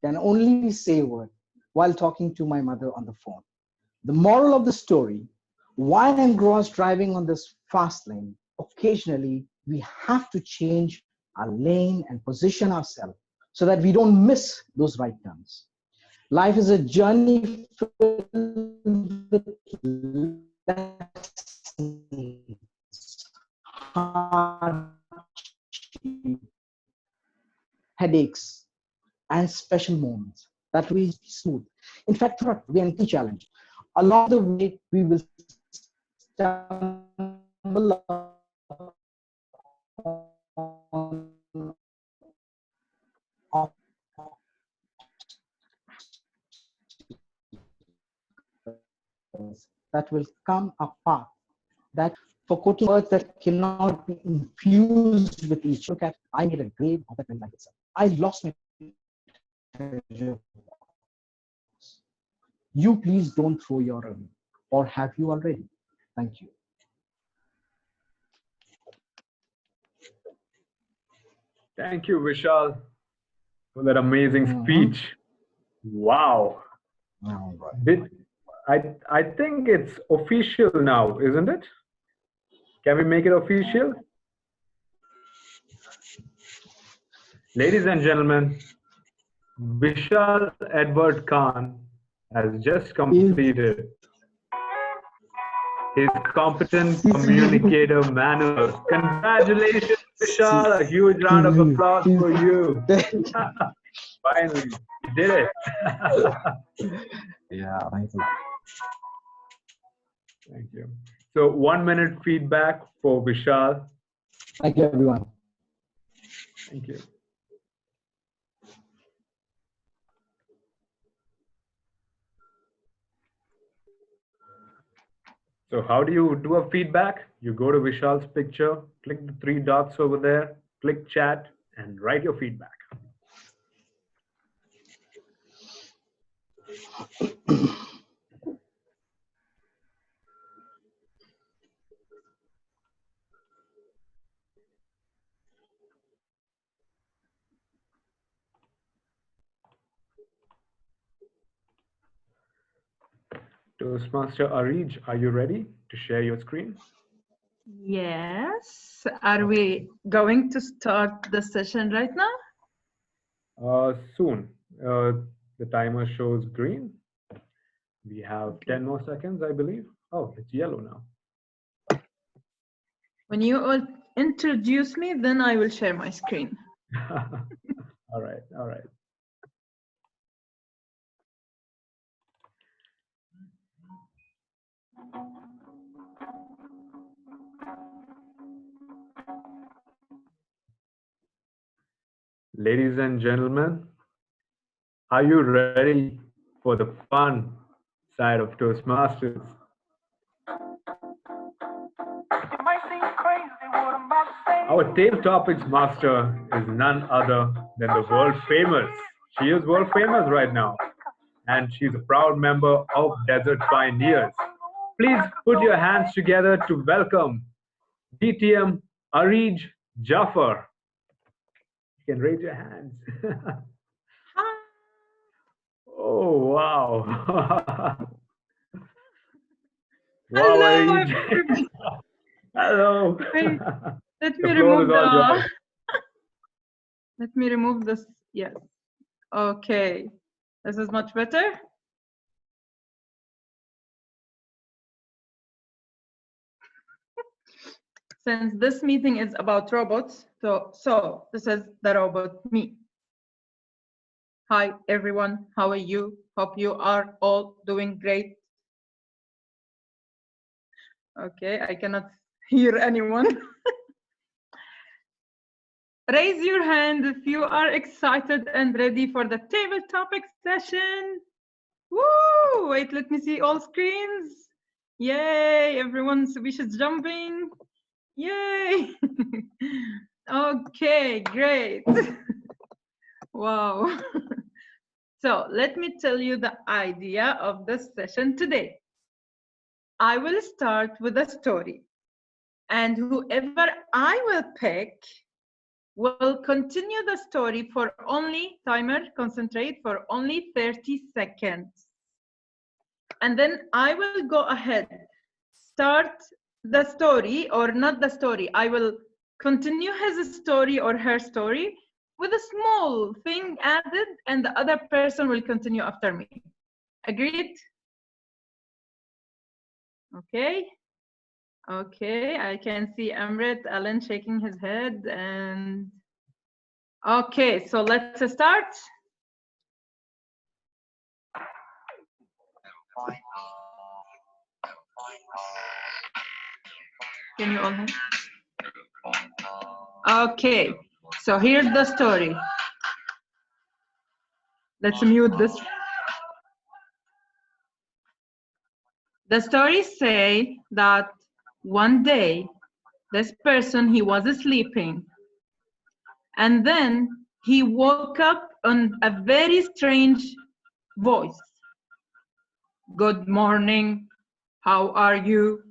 can only be savored while talking to my mother on the phone. The moral of the story, while engrossed driving on this fast lane, occasionally we have to change our lane and position ourselves so that we don't miss those right turns. Life is a journey filled with lessons headaches, and special moments that we smooth. In fact, throughout the entire challenge, along the way, we will stumble that will come apart. That for quoting words that cannot be infused with each. Look at, I made a grave of that very life itself. I lost my treasure. You please don't throw your away, or have you already? Thank you. Thank you, Vishal, for that amazing speech. Wow. All right. I think it's official now, isn't it? Can we make it official? Ladies and gentlemen, Vishal Edward Khan has just completed his competent communicator manual. Congratulations, Vishal. A huge round of applause for you. Finally, you did it. Yeah, thanks a lot. Thank you. So 1 minute feedback for Vishal. Thank you, everyone. Thank you. So how do you do a feedback? You go to Vishal's picture, click the 3 dots over there, click chat, and write your feedback. Toastmaster Arij, are you ready to share your screen? Yes. Are we going to start the session right now? Soon. The timer shows green. We have 10 more seconds, I believe. Oh, it's yellow now. When you all introduce me, then I will share my screen. All right, all right. Ladies and gentlemen, are you ready for the fun side of Toastmasters? Our tail topics master is none other than the world famous. She is world famous right now, and she's a proud member of Desert Pioneers. Please put your hands together to welcome DTM Arij Jafar. You can raise your hands. Oh, wow. Wow, Hello, Arij. everybody. Hello. Wait, let me The floor is remove all yours. Let me remove this. Yes. Okay. This is much better. Since this meeting is about robots, so this is the robot me. Hi, everyone. How are you? Hope you are all doing great. Okay, I cannot hear anyone. Raise your hand if you are excited and ready for the table topic session. Woo! Wait, let me see all screens. Yay, everyone's wish is jumping. Yay! Okay, great. Wow. So let me tell you the idea of this session today. I will start with a story, and whoever I will pick will continue the story for only, timer, concentrate, for only 30 seconds. And then I will go ahead, start the story, or not the story, I will continue his story or her story with a small thing added, and the other person will continue after me. Agreed? Okay. Okay, I can see Amrit, Alan shaking his head, and okay, so let's start. Can you all hear? Okay, so here's the story. Let's mute this. The stories say that one day this person, he was sleeping, and then he woke up on a very strange voice. Good morning, how are you?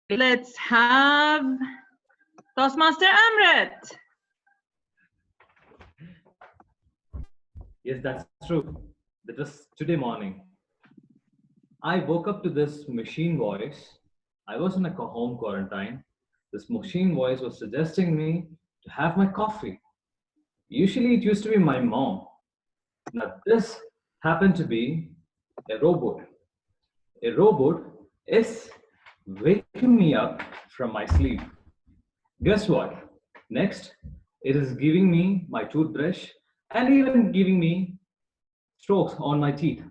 Let's have Toastmaster Amrit. Yes, that's true. That was today morning. I woke up to this machine voice. I was in a home quarantine. This machine voice was suggesting me to have my coffee. Usually it used to be my mom. Now this happened to be a robot. A robot is waking me up from my sleep. Guess what? Next, it is giving me my toothbrush and even giving me strokes on my teeth,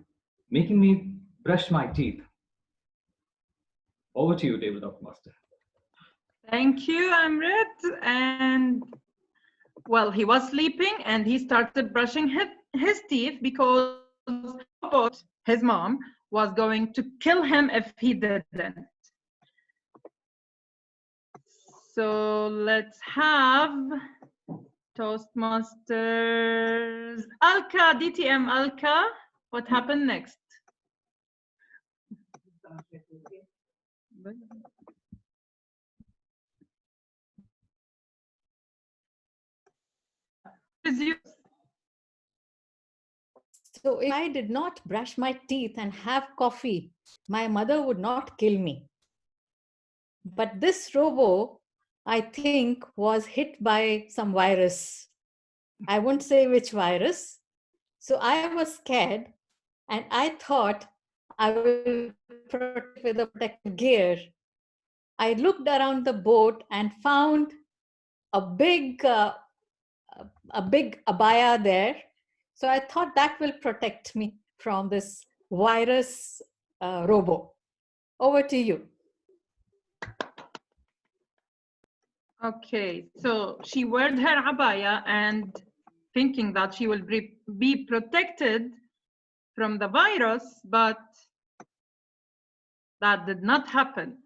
making me brush my teeth. Over to you, Tabletop Master. Thank you, Amrit. And well, he was sleeping and he started brushing his teeth because his mom was going to kill him if he didn't. So let's have Toastmasters Alka, DTM Alka. What happened next? So if I did not brush my teeth and have coffee, my mother would not kill me. But this robo, I think, was hit by some virus. I won't say which virus. So I was scared and I thought I will protect with a protective gear. I looked around the boat and found a big abaya there. So I thought that will protect me from this virus robo. Over to you. Okay, so she wore her abaya and thinking that she will be protected from the virus, but that did not happen.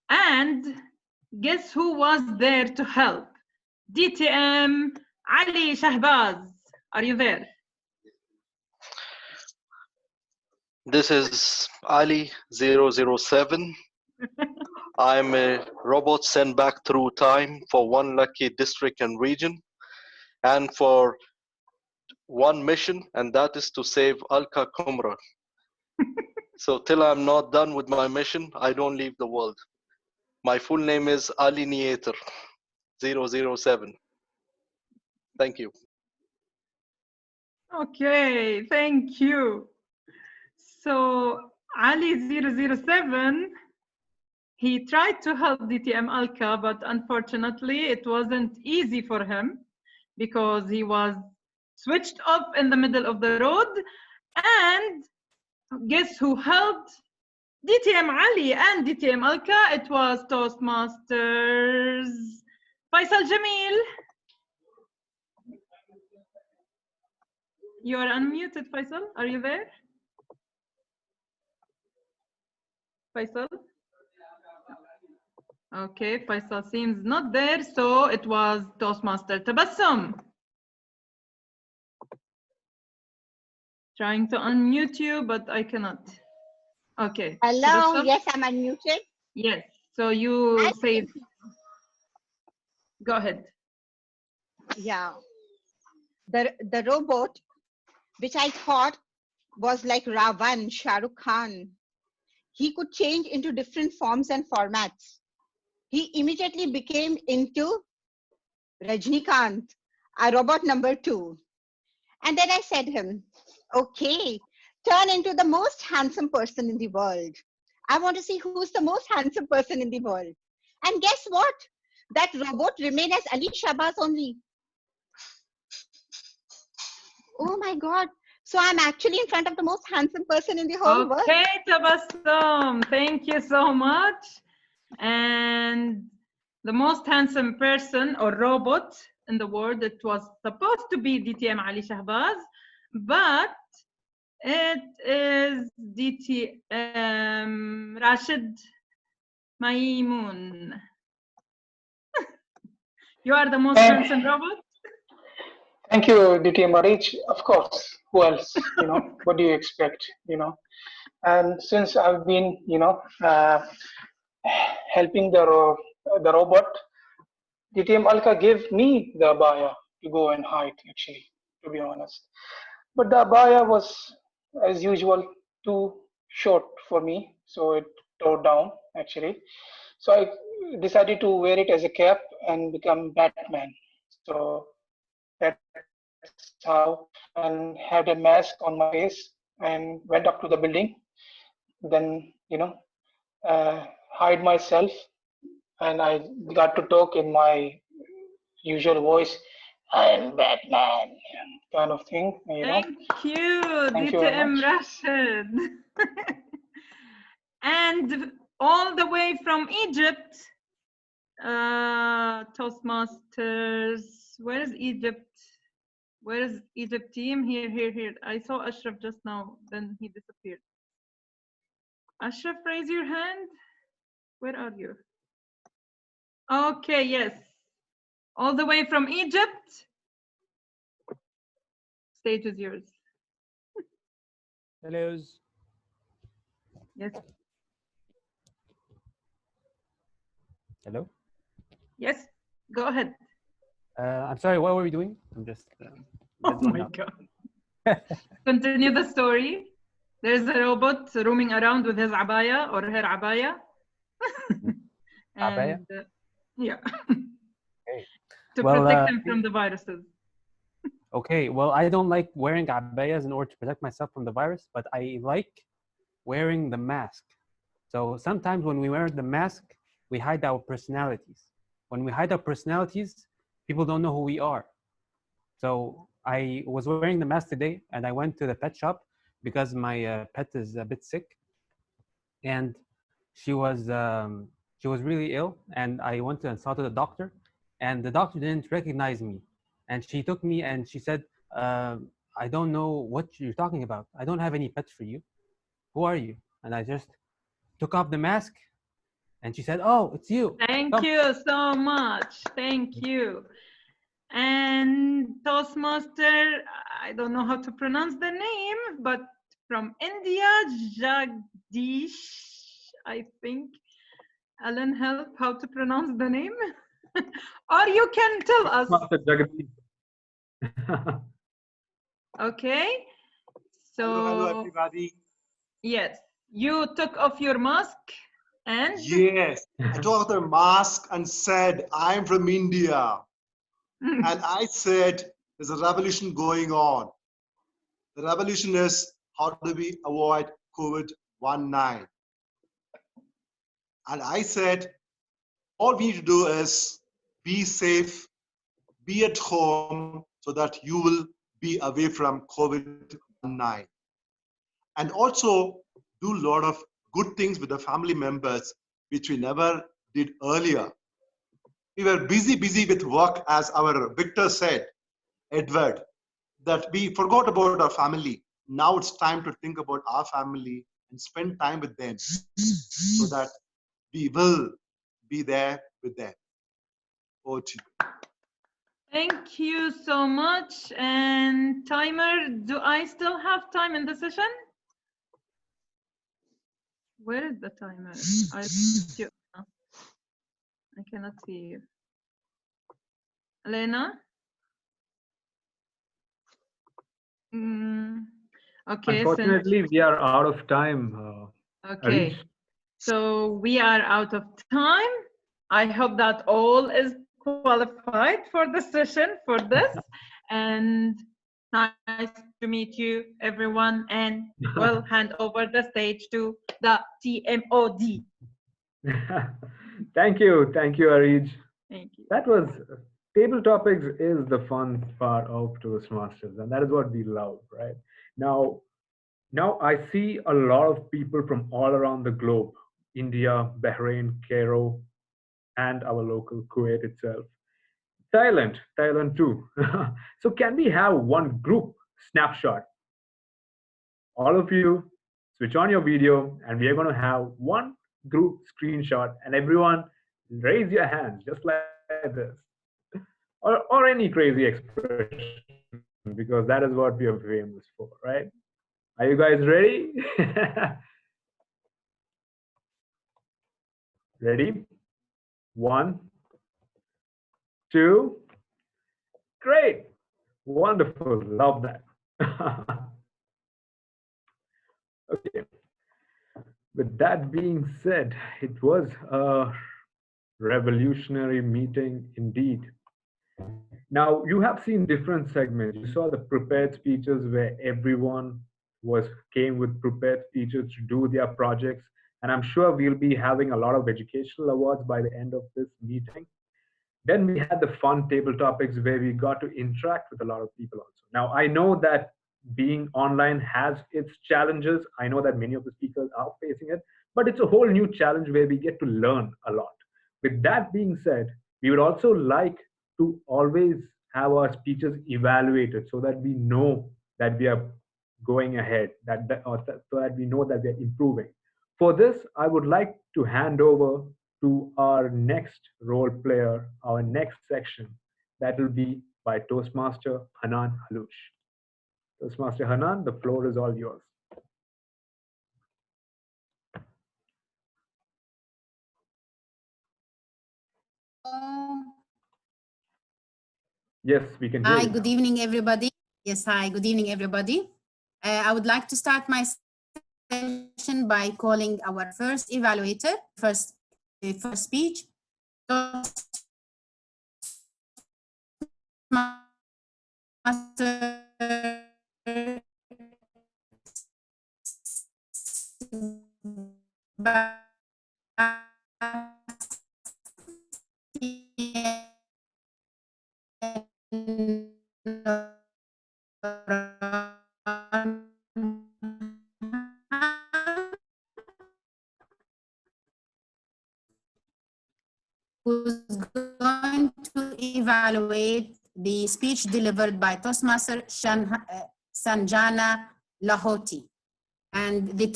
And guess who was there to help? DTM Ali Shahbaz. Are you there? This is Ali 007. I'm a robot sent back through time for one lucky district and region and for one mission, and that is to save Alka Kumra. So till I'm not done with my mission, I don't leave the world. My full name is Ali Nieter 007. Thank you. Okay, thank you. So Ali 007, he tried to help DTM Alka, but unfortunately it wasn't easy for him because he was switched off in the middle of the road. And guess who helped DTM Ali and DTM Alka? It was Toastmasters Faisal Jamil. You are unmuted, Faisal. Are you there? Faisal? Okay, Faisal seems not there, so it was Toastmaster Tabassum. Trying to unmute you, but I cannot. Okay. Hello, Tabassum? yes, I'm unmuted. Yes, so you say, go ahead. Yeah, the robot, which I thought was like Ravan, Shah Rukh Khan, he could change into different forms and formats. He immediately became into Rajnikant, a robot number 2. And then I said him, okay, turn into the most handsome person in the world. I want to see who's the most handsome person in the world. And guess what? That robot remained as Ali Shahbaz only. Oh my God. So I'm actually in front of the most handsome person in the whole world. Okay, Tabassum, thank you so much. And the most handsome person or robot in the world, it was supposed to be DTM Ali Shahbaz, but it is DTM Rashid Maimoon. You are the most handsome robot? Thank you, DTM Marich. Of course. Who else? What do you expect? And since I've been, helping the robot, DTM Alka gave me the abaya to go and hide, actually, to be honest. But the abaya was, as usual, too short for me, so it tore down, actually. So I decided to wear it as a cap and become Batman. So that's how, and had a mask on my face and went up to the building. Then, hide myself, and I got to talk in my usual voice. I am Batman, kind of thing. Thank you, Thank you very DTM much. Rashid. And all the way from Egypt, Toastmasters. Where is Egypt? Where is Egypt team? Here. I saw Ashraf just now, then he disappeared. Ashraf, raise your hand. Where are you? Okay, yes. All the way from Egypt. Stage is yours. Hello. Yes. Hello. Yes, go ahead. I'm sorry, what were we doing? I'm just. Oh my God. Continue the story. There's a robot roaming around with his abaya or her abaya. Abaya? And yeah. Okay. To Well, protect them from the viruses. Okay, well, I don't like wearing abayas in order to protect myself from the virus, but I like wearing the mask. So sometimes when we wear the mask, we hide our personalities. When we hide our personalities, people don't know who we are. So I was wearing the mask today, and I went to the pet shop because my pet is a bit sick, and she was really ill, and I went to consult the doctor, and the doctor didn't recognize me, and she took me and she said, I don't know what you're talking about. I don't have any pets for you. Who are you? And I just took off the mask, and she said, oh, it's you. Thank Come. you so much. Thank you. And Toastmaster, I don't know how to pronounce the name, but from India, Jagdish, I think. Alan, help how to pronounce the name. Or you can tell us. Okay. So, hello everybody. Yes, you took off your mask and? Yes, I took off the mask and said, I'm from India. And I said, there's a revolution going on. The revolution is how do we avoid COVID-19? And I said, all we need to do is be safe, be at home so that you will be away from COVID-19. And also do a lot of good things with the family members, which we never did earlier. We were busy with work, as our Victor said, Edward, that we forgot about our family. Now it's time to think about our family and spend time with them so that we will be there with them. Over to you. Thank you so much. And timer, do I still have time in the session? Where is the timer? I cannot see you. Elena? Okay. Unfortunately, we are out of time. Okay. So we are out of time. I hope that all is qualified for the session for this. And Nice to meet you, everyone, and we'll hand over the stage to the TMOD. Thank you, Arij. Thank you. That was table topics is the fun part of Toastmasters, and that is what we love, right? Now, now I see a lot of people from all around the globe, India, Bahrain, Cairo, and our local Kuwait itself. Thailand too. So can we have one group snapshot? All of you, switch on your video, and we are going to have one group screenshot, and everyone raise your hands just like this, or any crazy expression, because that is what we are famous for, right? Are you guys ready? Ready? One, two, great, wonderful, love that. Okay. With that being said, it was a revolutionary meeting indeed. Now, you have seen different segments. You saw the prepared speeches where everyone was came with prepared speeches to do their projects. And I'm sure we'll be having a lot of educational awards by the end of this meeting. Then we had the fun table topics where we got to interact with a lot of people also. Now, I know that being online has its challenges. I know that many of the speakers are facing it, but it's a whole new challenge where we get to learn a lot. With that being said, we would also like to always have our speeches evaluated so that we know that we are going ahead, so that we know that we are improving. For this, I would like to hand over to our next role player, our next section. That will be by Toastmaster Hanan Halush. Toastmaster Hanan, the floor is all yours. Yes, we can hear Hi, you good now. evening, everybody. Yes, hi, good evening, everybody. I would like to start my session by calling our first evaluator, first speech. Who's going to evaluate the speech delivered by Toastmaster Sanjana Lahoti. And the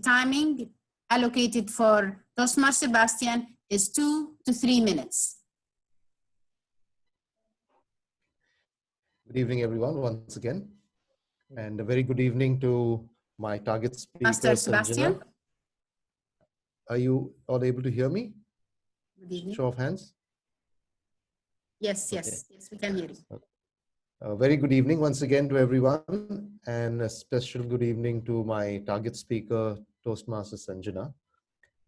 timing allocated for Toastmaster Sebastian is 2 to 3 minutes. Good evening, everyone, once again. And a very good evening to my target speaker, Master Sebastian. Sanjana. Are you all able to hear me? Good evening. Show of hands. Yes, yes, yes, we can hear you. A very good evening once again to everyone, and a special good evening to my target speaker, Toastmaster Sanjana.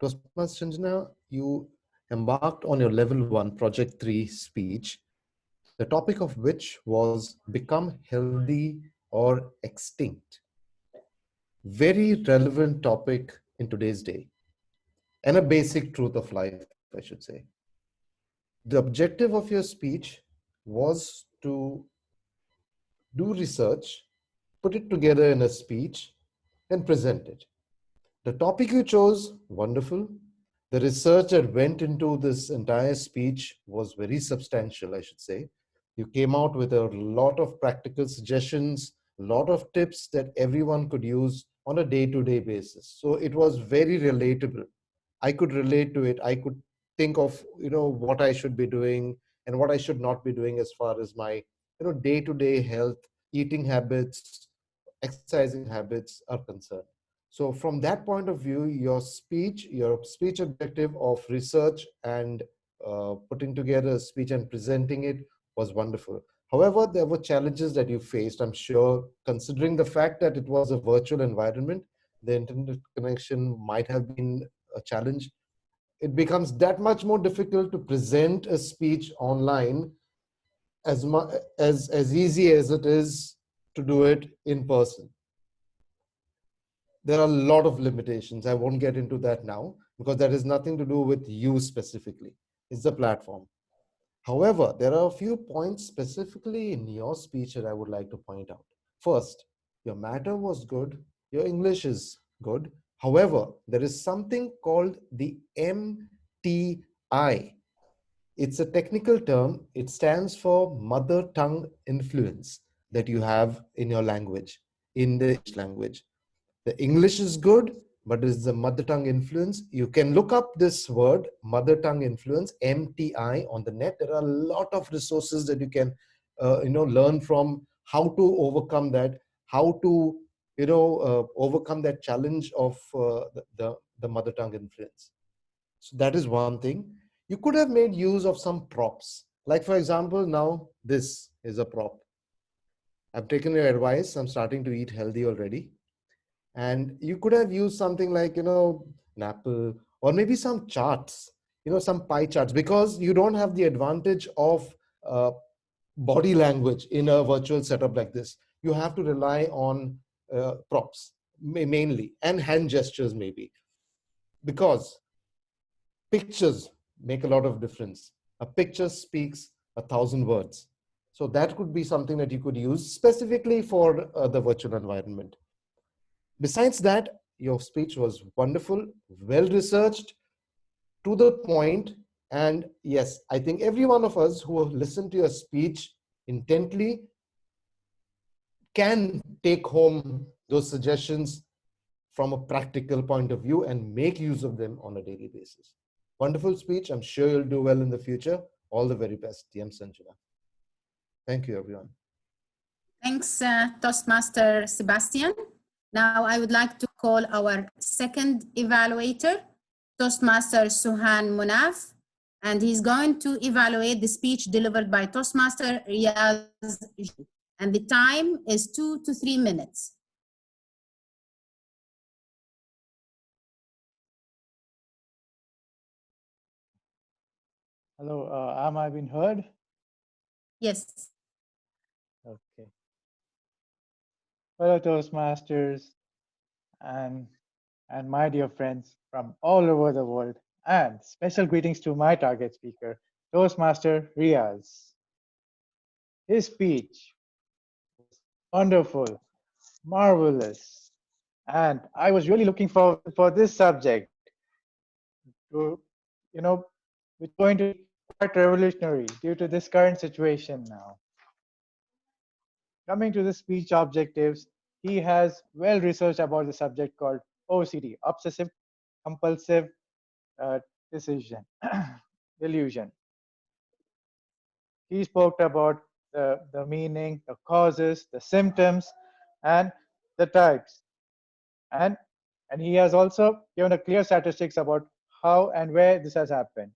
Toastmaster Sanjana, you embarked on your level 1 project 3 speech, the topic of which was become healthy or extinct. Very relevant topic in today's day, and a basic truth of life, I should say. The objective of your speech was to do research, put it together in a speech, and present it. The topic you chose, wonderful. The research that went into this entire speech was very substantial, I should say. You came out with a lot of practical suggestions, a lot of tips that everyone could use on a day-to-day basis. So it was very relatable. I could relate to it. I could think of, what I should be doing and what I should not be doing as far as my, day-to-day health, eating habits, exercising habits are concerned. So from that point of view, your speech objective of research and putting together a speech and presenting it was wonderful. However, there were challenges that you faced, I'm sure, considering the fact that it was a virtual environment, the internet connection might have been a challenge. It becomes that much more difficult to present a speech online as easy as it is to do it in person. There are a lot of limitations. I won't get into that now because that has nothing to do with you specifically. It's the platform. However, there are a few points specifically in your speech that I would like to point out. First, your matter was good. Your English is good. However, there is something called the MTI. It's a technical term. It stands for mother tongue influence that you have in your language, in the language. The English is good, but it's the mother tongue influence. You can look up this word, mother tongue influence, MTI, on the net. There are a lot of resources that you can, learn from how to overcome that, how to, overcome that challenge of the mother tongue influence. So that is one thing. You could have made use of some props. Like, for example, now this is a prop. I've taken your advice. I'm starting to eat healthy already. And you could have used something like, an apple, or maybe some charts, some pie charts, because you don't have the advantage of body language in a virtual setup like this. You have to rely on props mainly, and hand gestures maybe, because pictures make a lot of difference. A picture speaks 1,000 words. So that could be something that you could use specifically for the virtual environment. Besides that, your speech was wonderful, well researched, to the point. And yes, I think every one of us who have listened to your speech intently can take home those suggestions from a practical point of view and make use of them on a daily basis. Wonderful speech. I'm sure you'll do well in the future. All the very best, TM Sanjana. Thank you, everyone. Thanks, Toastmaster Sebastian. Now I would like to call our second evaluator, Toastmaster Suhan Munaf, and he's going to evaluate the speech delivered by Toastmaster Riaz, and the time is 2 to 3 minutes. Hello, am I being heard? Yes. Okay. Fellow Toastmasters and my dear friends from all over the world, and special greetings to my target speaker, Toastmaster Riaz. His speech was wonderful, marvelous, and I was really looking forward for this subject to, it's going to be quite revolutionary due to this current situation now. Coming to the speech objectives, he has well researched about the subject called OCD, obsessive compulsive decision delusion. He spoke about the meaning, the causes, the symptoms, and the types. And he has also given a clear statistics about how and where this has happened.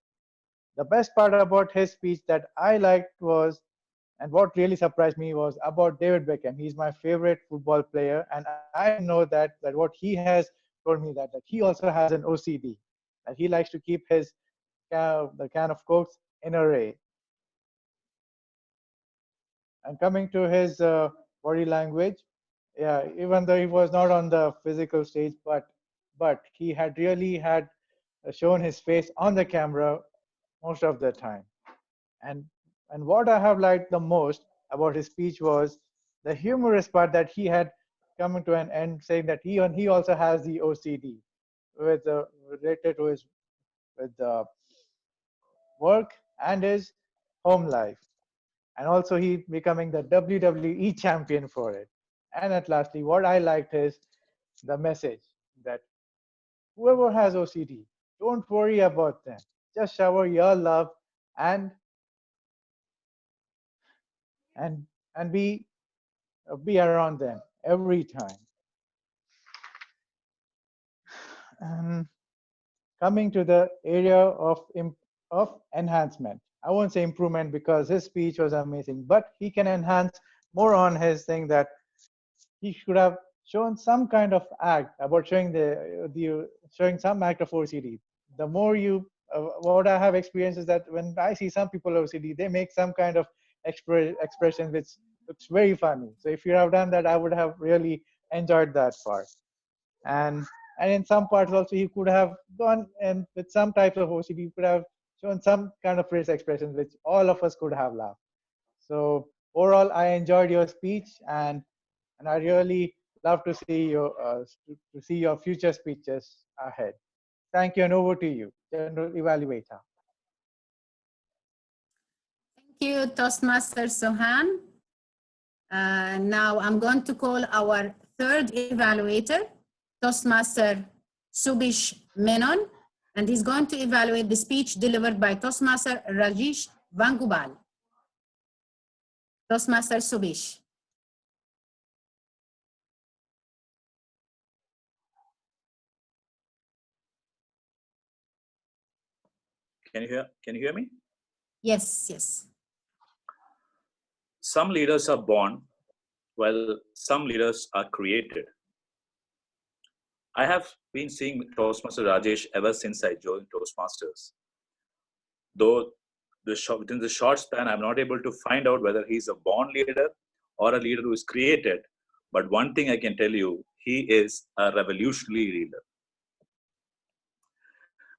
The best part about his speech that I liked was, and what really surprised me, was about David Beckham. He's my favorite football player, and I didn't know that what he has told me that he also has an OCD, that he likes to keep his the can of Cokes in array. And coming to his body language, yeah, even though he was not on the physical stage, but he had really had shown his face on the camera most of the time. And what I have liked the most about his speech was the humorous part that he had coming to an end, saying that he also has the OCD with related to his with work and his home life, and also he becoming the WWE champion for it. And at lastly, what I liked is the message that whoever has OCD, don't worry about them. Just shower your love and be around them every time. Coming to the area of enhancement, I won't say improvement because his speech was amazing, but he can enhance more on his thing that he should have shown some kind of act about showing showing some act of OCD. The more you, what I have experienced is that when I see some people OCD, they make some kind of expressions which looks very funny. So if you have done that, I would have really enjoyed that part. And in some parts also, he could have gone and with some types of OCD, he could have shown some kind of face expressions which all of us could have laughed. So overall, I enjoyed your speech, and I really love to see your future speeches ahead. Thank you, and over to you, General Evaluator. Thank you, Toastmaster Sohan. Now I'm going to call our third evaluator, Toastmaster Subish Menon, and he's going to evaluate the speech delivered by Toastmaster Rajesh Vangubal. Toastmaster Subish. Can you hear me? Yes, yes. Some leaders are born, while some leaders are created. I have been seeing Toastmaster Rajesh ever since I joined Toastmasters. Though within the short span, I'm not able to find out whether he's a born leader or a leader who is created. But one thing I can tell you, he is a revolutionary leader.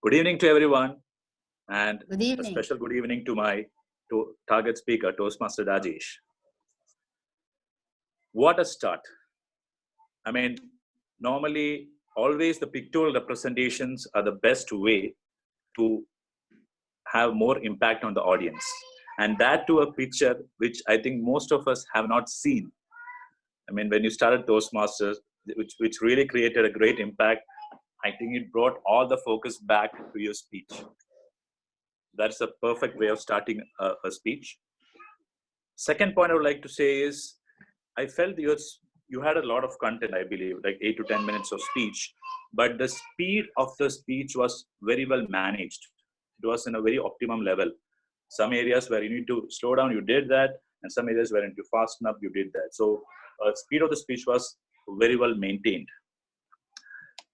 Good evening to everyone, and a special good evening to my target speaker, Toastmaster Rajesh. What a start. I mean, normally, always the pictorial representations are the best way to have more impact on the audience. And that to a picture which I think most of us have not seen. I mean, when you started Toastmasters, which really created a great impact, I think it brought all the focus back to your speech. That's a perfect way of starting a speech. Second point I would like to say is, I felt you had a lot of content, I believe, like 8 to 10 minutes of speech, but the speed of the speech was very well managed. It was in a very optimum level. Some areas where you need to slow down, you did that, and some areas where you need to fasten up, you did that. So speed of the speech was very well maintained.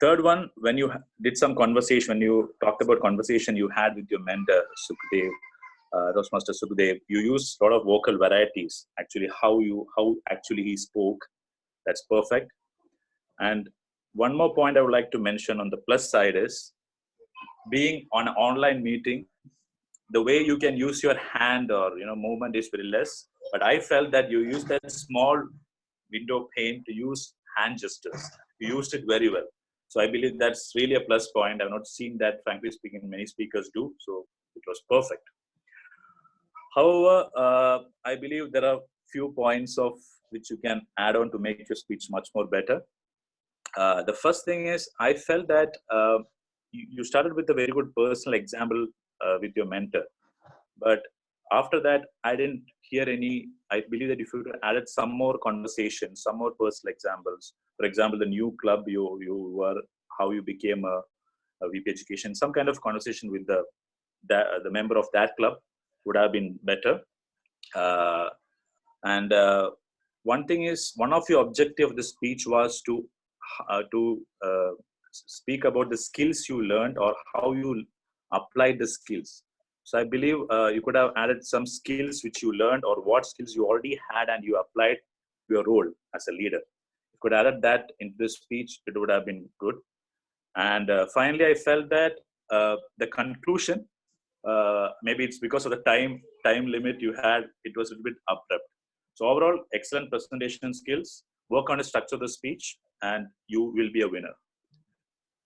Third one, when you did some conversation, when you talked about conversation you had with your mentor, Sukhdev, Toastmaster Sukhdev, you used a lot of vocal varieties, actually how actually he spoke. That's perfect. And one more point I would like to mention on the plus side is, being on an online meeting, the way you can use your hand or movement is very less, but I felt that you used that small window pane to use hand gestures. You used it very well. So I believe that's really a plus point. I've not seen that, frankly speaking, many speakers do. So it was perfect. However, I believe there are few points of which you can add on to make your speech much more better. The first thing is, I felt that you started with a very good personal example with your mentor, but after that I didn't hear any. I believe that if you added some more conversation, some more personal examples, for example, the new club you were, how you became a VP education, some kind of conversation with the member of that club would have been better. And one thing is, one of your objective of the speech was to speak about the skills you learned or how you applied the skills. So I believe you could have added some skills which you learned, or what skills you already had and you applied to your role as a leader. If you could have added that into the speech, it would have been good. And finally, I felt that the conclusion, maybe it's because of the time limit you had, it was a little bit abrupt. So overall, excellent presentation skills. Work on the structure of the speech, and you will be a winner.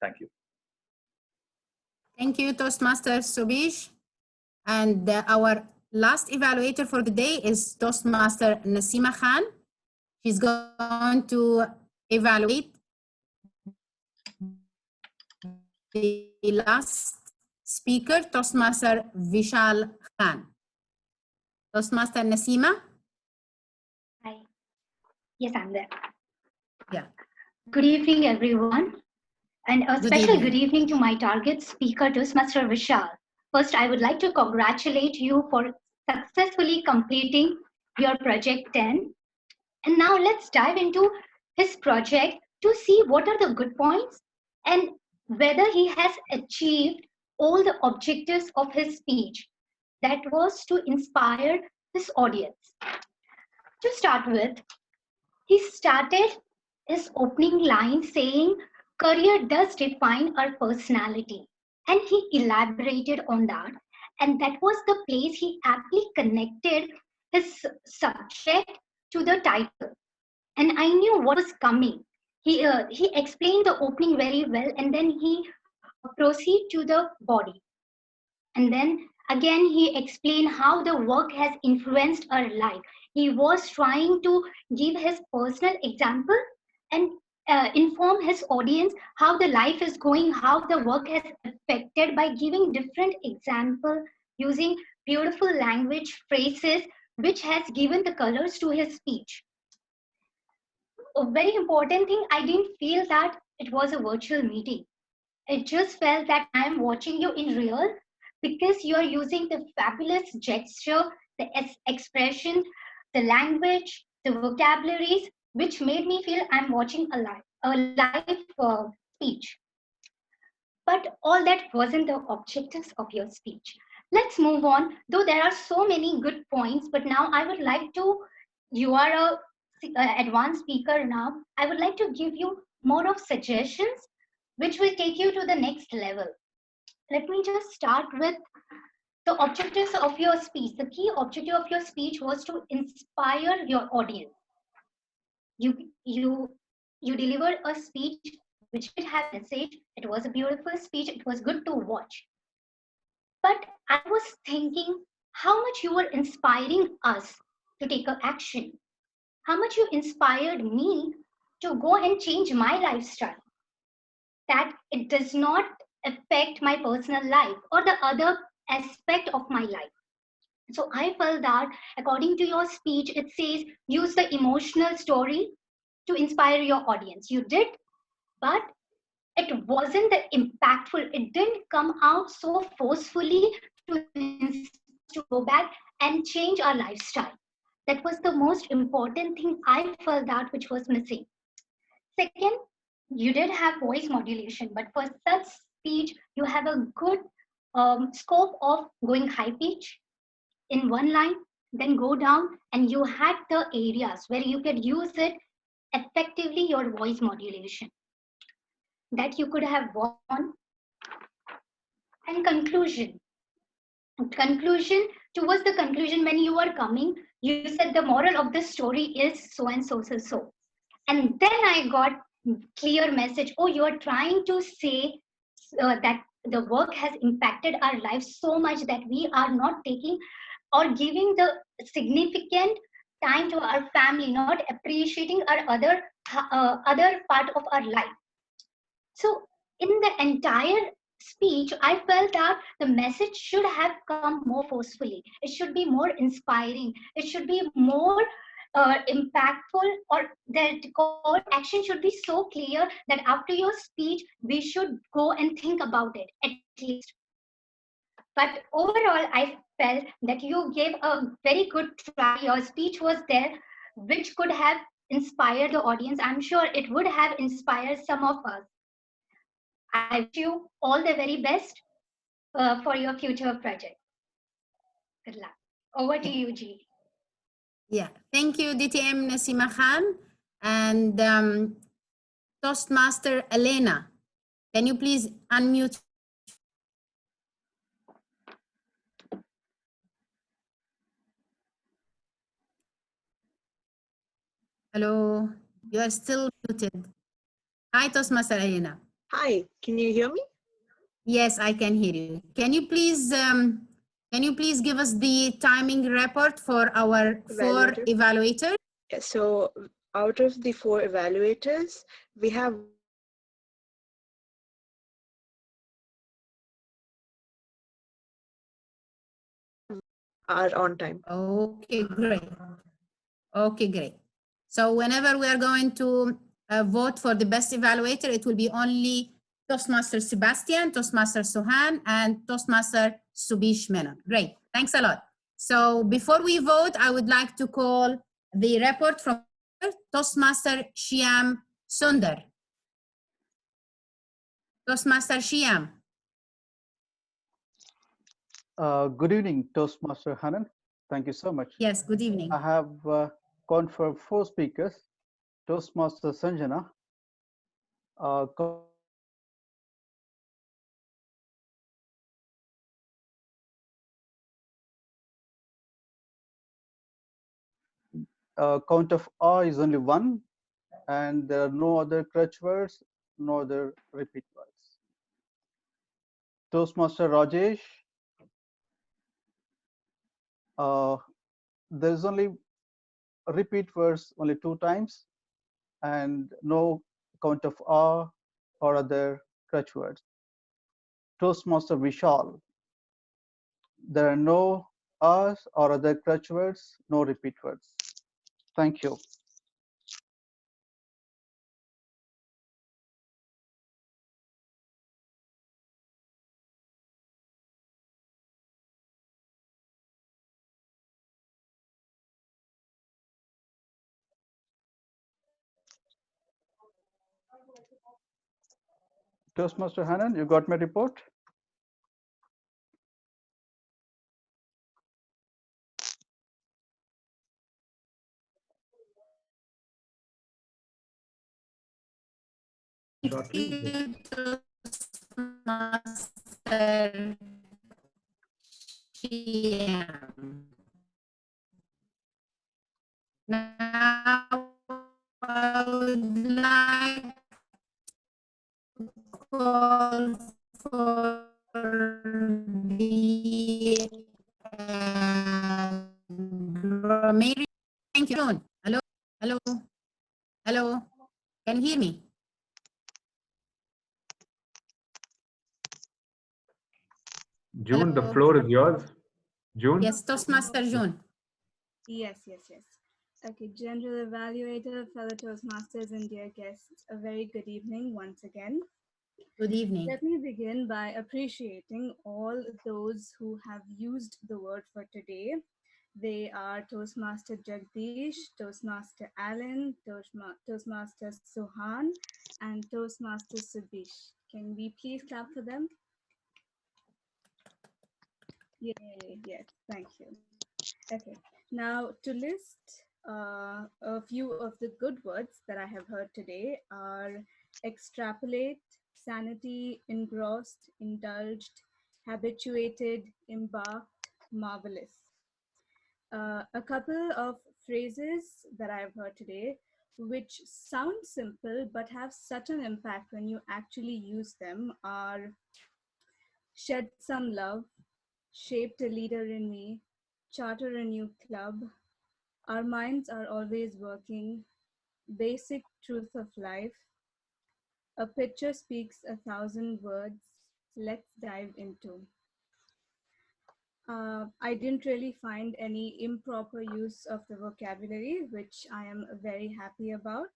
Thank you. Thank you, Toastmaster Subish. And our last evaluator for the day is Toastmaster Nasima Khan. She's going to evaluate the last speaker, Toastmaster Vishal Khan. Toastmaster Nasima? Hi. Yes, I'm there. Yeah. Good evening, everyone. And a special good evening to my target speaker, Toastmaster Vishal. First, I would like to congratulate you for successfully completing your Project 10. And now let's dive into his project to see what are the good points and whether he has achieved all the objectives of his speech. That was to inspire his audience. To start with, he started his opening line saying, "Career does define our personality." And he elaborated on that. And that was the place he aptly connected his subject to the title. And I knew what was coming. He explained the opening very well, and then he proceeded to the body. And then again, he explained how the work has influenced our life. He was trying to give his personal example and inform his audience how the life is going, how the work has affected by giving different example using beautiful language phrases, which has given the colors to his speech. A very important thing, I didn't feel that it was a virtual meeting. It just felt that I am watching you in real, because you are using the fabulous gesture, the expression, the language, the vocabularies, which made me feel I'm watching a live speech. But all that wasn't the objectives of your speech. Let's move on, though there are so many good points, but now I would like to, you are a advanced speaker now, I would like to give you more of suggestions which will take you to the next level. Let me just start with the objectives of your speech. The key objective of your speech was to inspire your audience. You delivered a speech which did have a message. It was a beautiful speech. It was good to watch. But I was thinking how much you were inspiring us to take action. How much you inspired me to go and change my lifestyle. That it does not affect my personal life or the other aspect of my life. So I felt that according to your speech, it says use the emotional story to inspire your audience. You did, but it wasn't the impactful. It didn't come out so forcefully to go back and change our lifestyle. That was the most important thing I felt that which was missing. Second, you did have voice modulation, but for such speech, you have a good scope of going high pitch in one line, then go down, and you had the areas where you could use it effectively, your voice modulation that you could have won. And conclusion, towards the conclusion, when you are coming, you said the moral of the story is so and so, so, so. And then I got clear message. Oh, you are trying to say that the work has impacted our lives so much that we are not taking or giving the significant time to our family, not appreciating our other part of our life. So in the entire speech, I felt that the message should have come more forcefully. It should be more inspiring. It should be more impactful, or the call to action should be so clear that after your speech, we should go and think about it at least. But overall, I felt that you gave a very good try. Your speech was there, which could have inspired the audience. I'm sure it would have inspired some of us. I wish you all the very best for your future project. Good luck. Over to you, G. Yeah, thank you, DTM Nasima Khan. And Toastmaster Elena, can you please unmute? Hello, you are still muted. Hi, Toastmaster Elena. Hi, can you hear me? Yes, I can hear you. Can you please give us the timing report for our 4 evaluators? Yeah, so out of the 4 evaluators, we have are on time. Okay, great. Okay, great. So whenever we are going to vote for the best evaluator, it will be only Toastmaster Sebastian, Toastmaster Suhan, and Toastmaster Subish Menon. Great, thanks a lot. So before we vote, I would like to call the report from Toastmaster Shyam Sundar. Toastmaster Shyam. Good evening, Toastmaster Hanan. Thank you so much. Yes, good evening. I have confirmed 4 speakers. Toastmaster Sanjana, count of R is only 1, and there are no other crutch words, no other repeat words. Toastmaster Rajesh, there is only repeat words only 2 times, and no count of R or other crutch words. Toastmaster Vishal, there are no R's or other crutch words, no repeat words. Thank you. Toastmaster Hanan, you got my report? Toastmaster PM. Now I would like to call for the Mary. Thank you. Hello, hello, hello. Can you hear me? June, the Hello. floor is yours. June? Yes, Toastmaster June. Yes. Okay, General Evaluator, fellow Toastmasters, and dear guests, a very good evening once again. Good evening. Let me begin by appreciating all those who have used the word for today. They are Toastmaster Jagdish, Toastmaster Alan, Toastmaster Suhan, and Toastmaster Subish. Can we please clap for them? Yay, yes, thank you. Okay, now to list a few of the good words that I have heard today are extrapolate, sanity, engrossed, indulged, habituated, embarked, marvelous. A couple of phrases that I've heard today which sound simple but have such an impact when you actually use them are shed some love, shaped a leader in me, charter a new club, our minds are always working, basic truth of life, a picture speaks 1,000 words, let's dive into. I didn't really find any improper use of the vocabulary, which I am very happy about.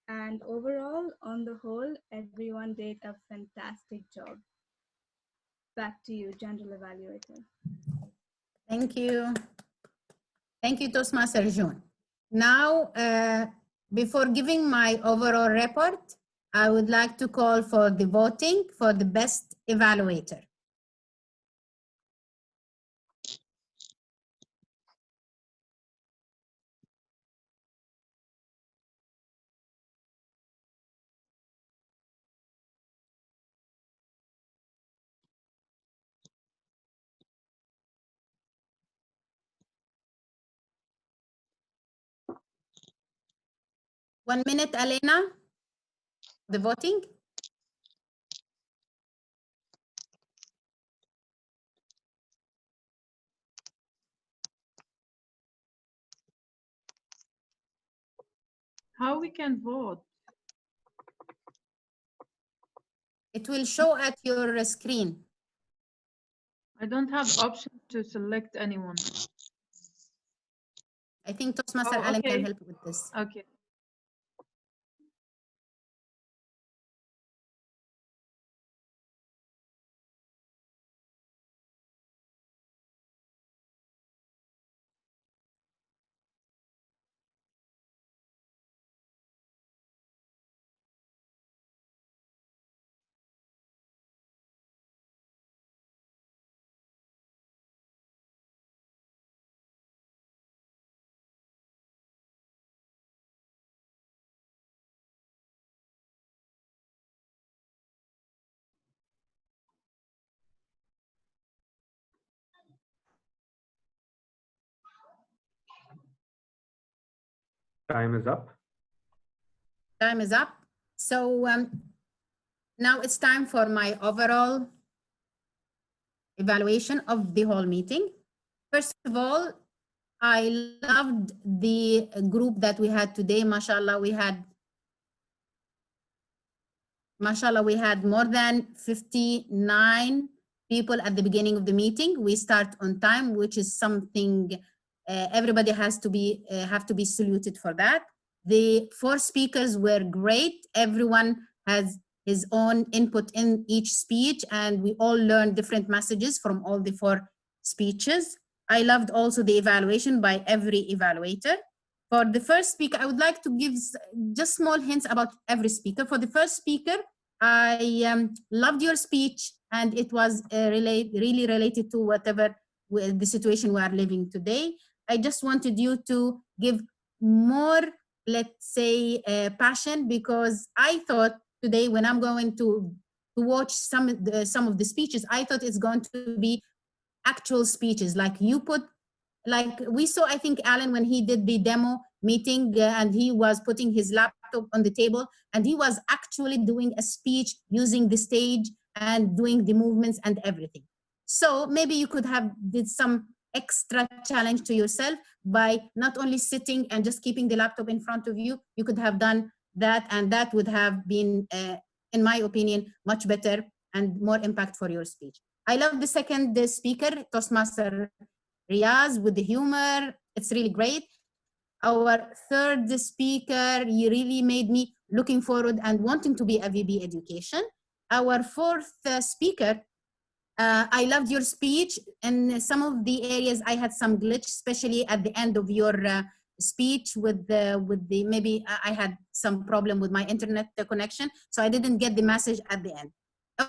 And overall, on the whole, everyone did a fantastic job. Back to you, General Evaluator. Thank you. Thank you, Toastmaster June. Now, before giving my overall report, I would like to call for the voting for the best evaluator. One minute, Elena, the voting. How we can vote? It will show at your screen. I don't have option to select anyone. I think Toastmaster Oh, Alan can okay. help with this. Okay. Time is up. Time is up. So now it's time for my overall evaluation of the whole meeting. First of all, I loved the group that we had today. MashaAllah, we had more than 59 people at the beginning of the meeting. We start on time, which is something everybody have to be saluted for that. The 4 speakers were great. Everyone has his own input in each speech, and we all learned different messages from all the 4 speeches. I loved also the evaluation by every evaluator. For the first speaker, I would like to give just small hints about every speaker. For the first speaker, I loved your speech, and it was really related to whatever the situation we are living today. I just wanted you to give more, let's say, passion, because I thought today when I'm going to watch some of the speeches, I thought it's going to be actual speeches, like you put, like we saw, I think, Alan, when he did the demo meeting and he was putting his laptop on the table and he was actually doing a speech using the stage and doing the movements and everything. So maybe you could have did some extra challenge to yourself by not only sitting and just keeping the laptop in front of you. You could have done that, and that would have been, in my opinion, much better and more impact for your speech. I love the second speaker, Toastmaster Riaz, with the humor. It's really great. Our third speaker, you really made me looking forward and wanting to be a VB education. Our fourth speaker, I loved your speech. In some of the areas, I had some glitch, especially at the end of your speech with the maybe I had some problem with my internet connection, so I didn't get the message at the end.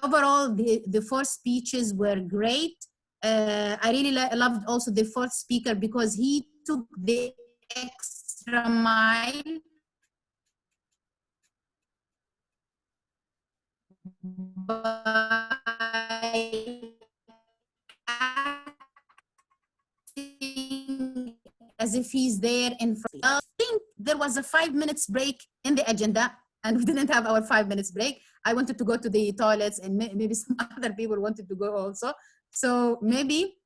Overall, the 4 speeches were great. I really loved also the 4th speaker because he took the extra mile by acting as if he's there in front. I think there was a 5 minutes break in the agenda, and we didn't have our 5 minutes break. I wanted to go to the toilets, and maybe some other people wanted to go also. So maybe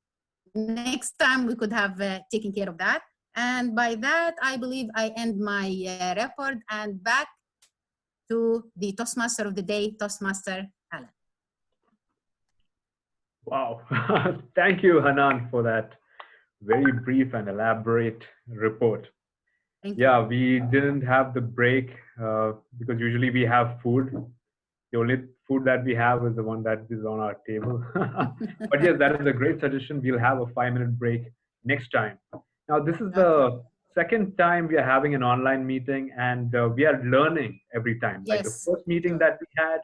next time we could have taken care of that. And by that, I believe I end my report and back to the Toastmaster of the day, Toastmaster Alan. Wow. Thank you, Hanan, for that very brief and elaborate report. Yeah, we didn't have the break because usually we have food. The only food that we have is the one that is on our table. But yes, that is a great suggestion. We'll have a 5-minute break next time. Now, this is the second time we are having an online meeting, and we are learning every time. Like the first meeting that we had,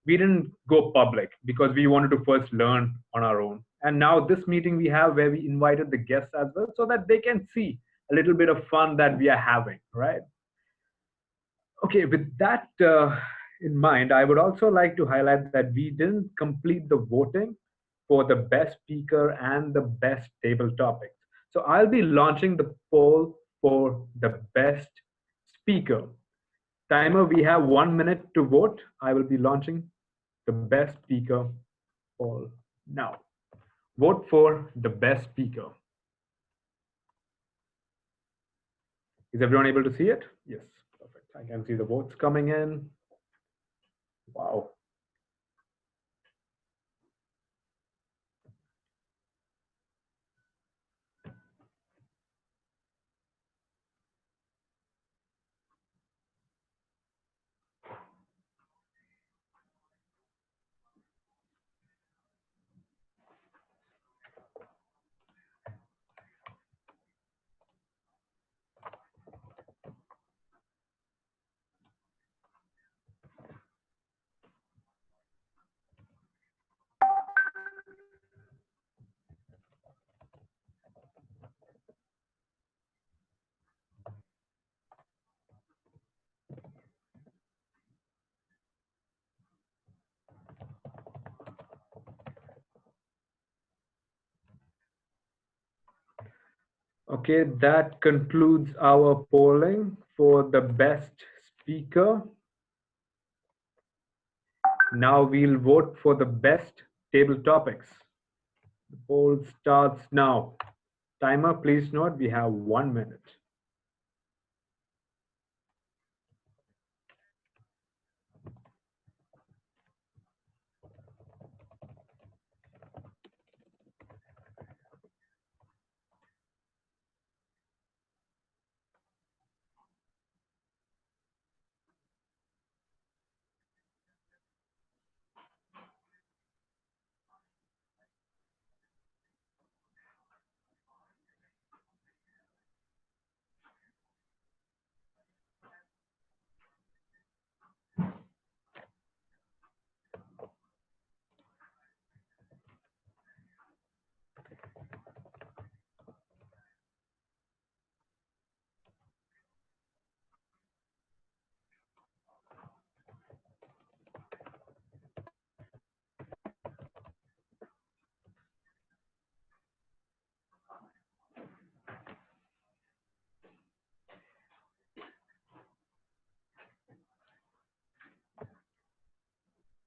we didn't go public because we wanted to first learn on our own. And now this meeting we have where we invited the guests as well so that they can see a little bit of fun that we are having, right? Okay, with that in mind, I would also like to highlight that we didn't complete the voting for the best speaker and the best table topics. So I'll be launching the poll for the best speaker. Timer, we have 1 minute to vote. I will be launching the best speaker poll now. Vote for the best speaker. Is everyone able to see it? Yes, perfect. I can see the votes coming in. Wow. Okay, that concludes our polling for the best speaker. Now we'll vote for the best table topics. The poll starts now. Timer, please note we have 1 minute.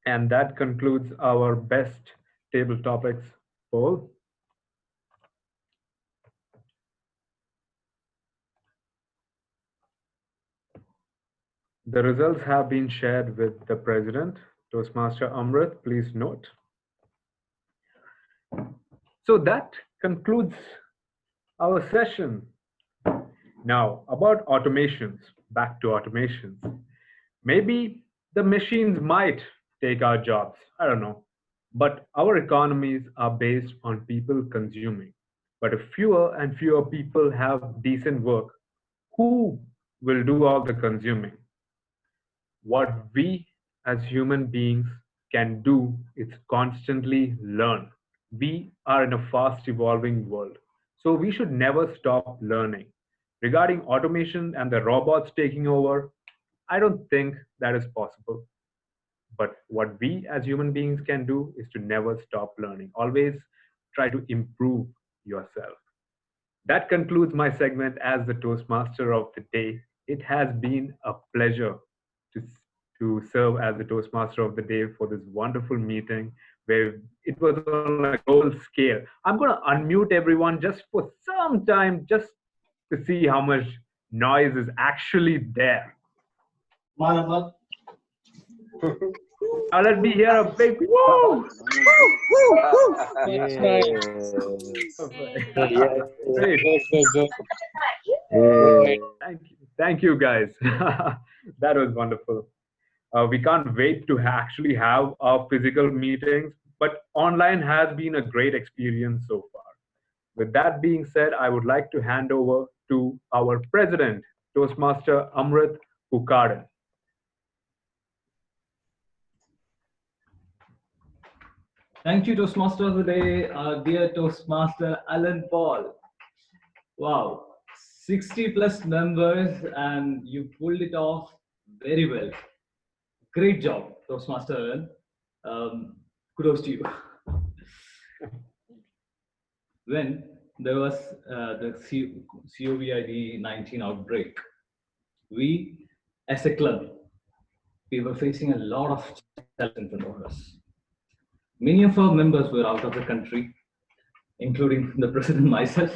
And that concludes our best table topics poll. The results have been shared with the President, Toastmaster Amrit, please note. So that concludes our session. Now, about automations, back to automations. Maybe the machines might take our jobs, I don't know. But our economies are based on people consuming. But if fewer and fewer people have decent work, who will do all the consuming? What we as human beings can do is constantly learn. We are in a fast evolving world, so we should never stop learning. Regarding automation and the robots taking over, I don't think that is possible. But what we as human beings can do is to never stop learning. Always try to improve yourself. That concludes my segment as the Toastmaster of the day. It has been a pleasure to, to serve as the Toastmaster of the day for this wonderful meeting where it was on a global scale. I'm going to unmute everyone just for some time, just to see how much noise is actually there. Now let me hear a big woo! Yes. Great. Thank you guys. That was wonderful. We can't wait to actually have our physical meetings, but online has been a great experience so far. With that being said, I would like to hand over to our president, Toastmaster Amrit Pukaren. Thank you, Toastmaster of the day, our dear Toastmaster Alan Paul. Wow, 60 plus members and you pulled it off very well. Great job, Toastmaster Alan. Kudos to you. When there was the COVID-19 outbreak, we as a club, we were facing a lot of challenges in front of us. Many of our members were out of the country, including the president myself.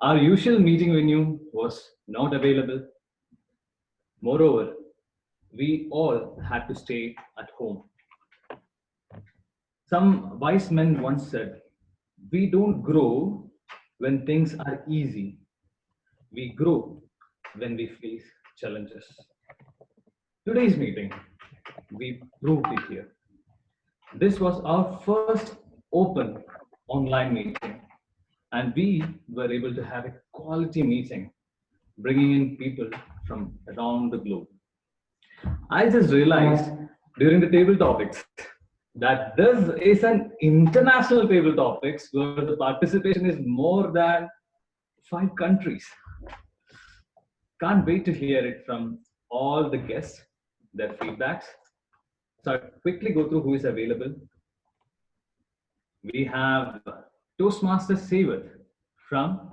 Our usual meeting venue was not available. Moreover, we all had to stay at home. Some wise men once said, we don't grow when things are easy. We grow when we face challenges. Today's meeting, we proved it here. This was our first open online meeting, and we were able to have a quality meeting, bringing in people from around the globe. I just realized during the table topics that this is an international table topics where the participation is more than 5 countries. Can't wait to hear it from all the guests, their feedbacks. So I'll quickly go through who is available. We have Toastmaster Sevath from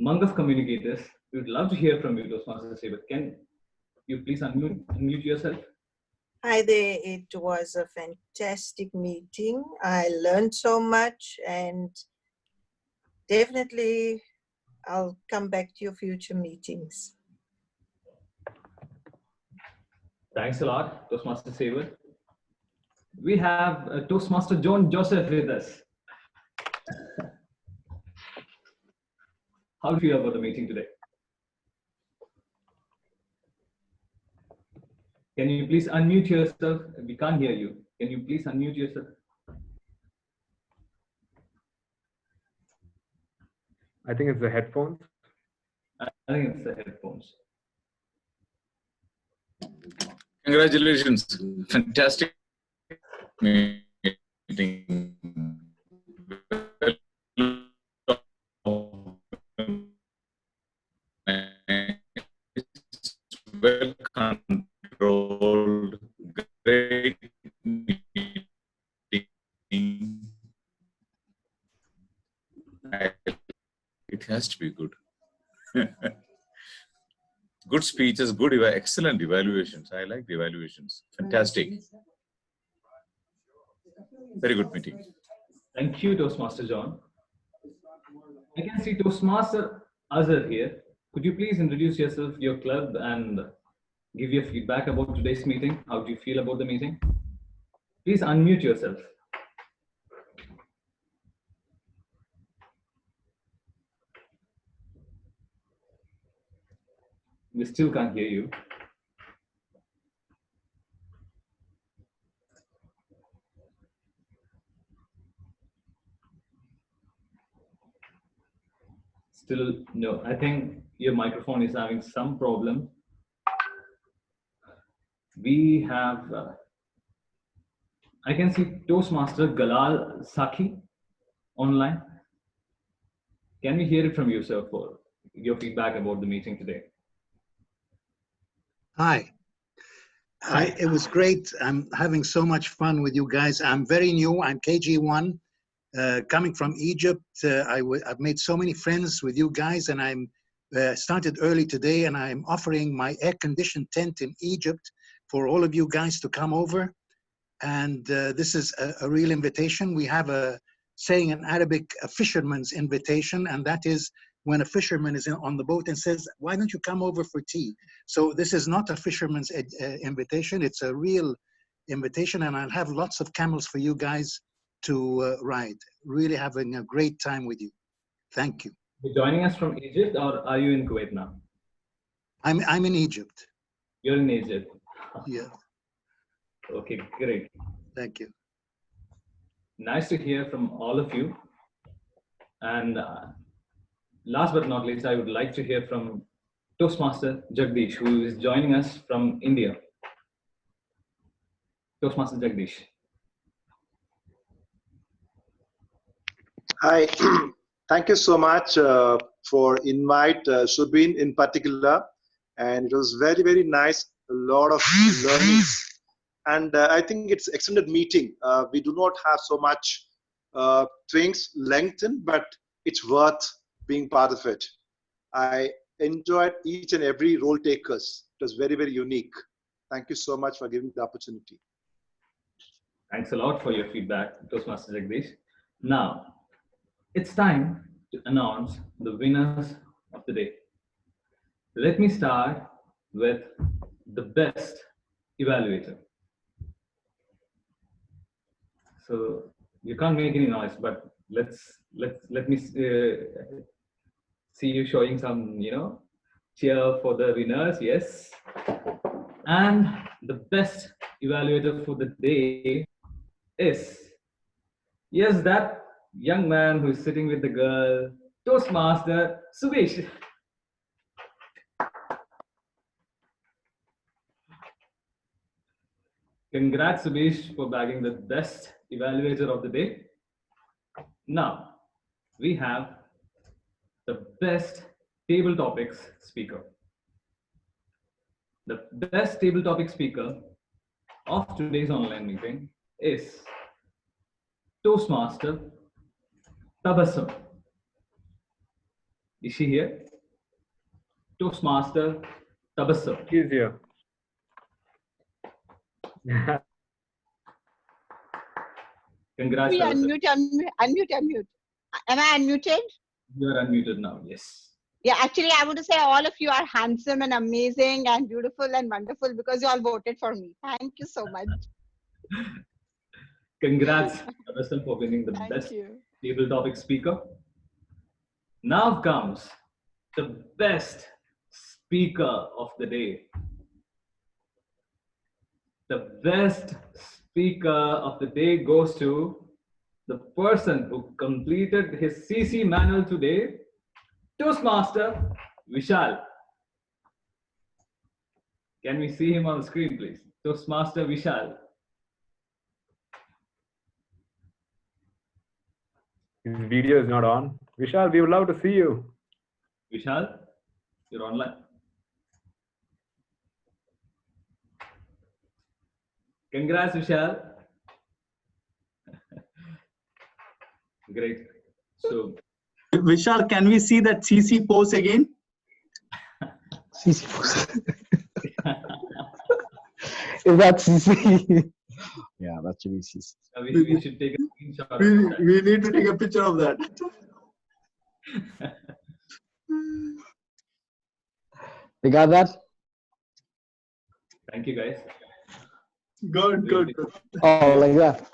among of communicators. We would love to hear from you, Toastmaster Saber. Can you please unmute yourself? Hi there. It was a fantastic meeting. I learned so much, and definitely I'll come back to your future meetings. Thanks a lot, Toastmaster Saber. We have Toastmaster John Joseph with us. How do you feel about the meeting today? Can you please unmute yourself? We can't hear you. Can you please unmute yourself? I think it's the headphones. I think it's the headphones. Congratulations. Fantastic meeting. Well controlled, great meeting. It has to be good. Good speeches, good, excellent evaluations. I like the evaluations. Fantastic. Very good meeting. Thank you, Toastmaster John. I can see Toastmaster Azhar here. Could you please introduce yourself, your club, and give your feedback about today's meeting? How do you feel about the meeting? Please unmute yourself. We still can't hear you. Still no. I think your microphone is having some problem. We have, I can see Toastmaster Galal Saki online. Can we hear it from you, sir, for your feedback about the meeting today? Hi. It was great. I'm having so much fun with you guys. I'm very new. I'm KG1, coming from Egypt. I've made so many friends with you guys, and I'm started early today, and I'm offering my air-conditioned tent in Egypt for all of you guys to come over. And this is a real invitation. We have a saying in Arabic, a fisherman's invitation, and that is when a fisherman is on the boat and says, why don't you come over for tea? So this is not a fisherman's invitation, it's a real invitation, and I'll have lots of camels for you guys to ride. Really having a great time with you. Thank you. You're joining us from Egypt, or are you in Kuwait now? I'm in Egypt. You're in Egypt. Yeah. Okay, great. Thank you. Nice to hear from all of you. And last but not least, I would like to hear from Toastmaster Jagdish, who is joining us from India. Toastmaster Jagdish. Hi, thank you so much for invite Subin in particular, and it was very, very nice, a lot of learnings. And I think it's extended meeting. We do not have so much things lengthened, but it's worth being part of it. I enjoyed each and every role takers. It was very, very unique. Thank you so much for giving me the opportunity. Thanks a lot for your feedback, Toastmaster Jagdish. Now, it's time to announce the winners of the day. Let me start with the best evaluator. So you can't make any noise, but let me see you showing some, cheer for the winners. Yes. And the best evaluator for the day is, yes, that young man who is sitting with the girl, Toastmaster Subesh. Congrats, Subesh, for bagging the best evaluator of the day. Now, we have the best table topics speaker. The best table topic speaker of today's online meeting is Toastmaster Tabassum. Is she here? Toastmaster Tabassum. She's here. Congrats, We Tabassum. unmute. Am I unmuted? You are unmuted now. Yes. Yeah, actually, I want to say all of you are handsome and amazing and beautiful and wonderful because you all voted for me. Thank you so much. Congrats, Tabassum, for winning the best table topic speaker. Now comes the best speaker of the day. The best speaker of the day goes to the person who completed his CC manual today, Toastmaster Vishal. Can we see him on the screen, please? Toastmaster Vishal. His video is not on. Vishal, we would love to see you. Vishal, you're online. Congrats, Vishal. Great. So, Vishal, can we see that CC pose again? CC pose. Is that CC? Yeah, that should be CC. we should take a screenshot of that. We need to take a picture of that. You got that? Thank you, guys. Good. Oh, like that.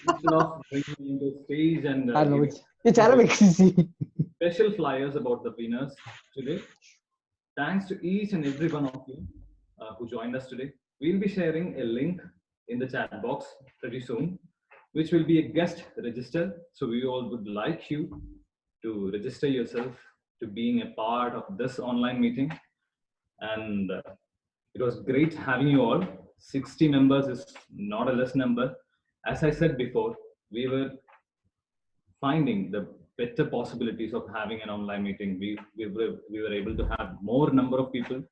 Instead of bringing the stage and I know it's Arabic CC. special flyers about the winners today. Thanks to each and every one of you who joined us today. We'll be sharing a link in the chat box pretty soon, which will be a guest register. So we all would like you to register yourself to being a part of this online meeting. And it was great having you all. 60 members is not a less number. As I said before, we were finding the better possibilities of having an online meeting. We were able to have more number of people.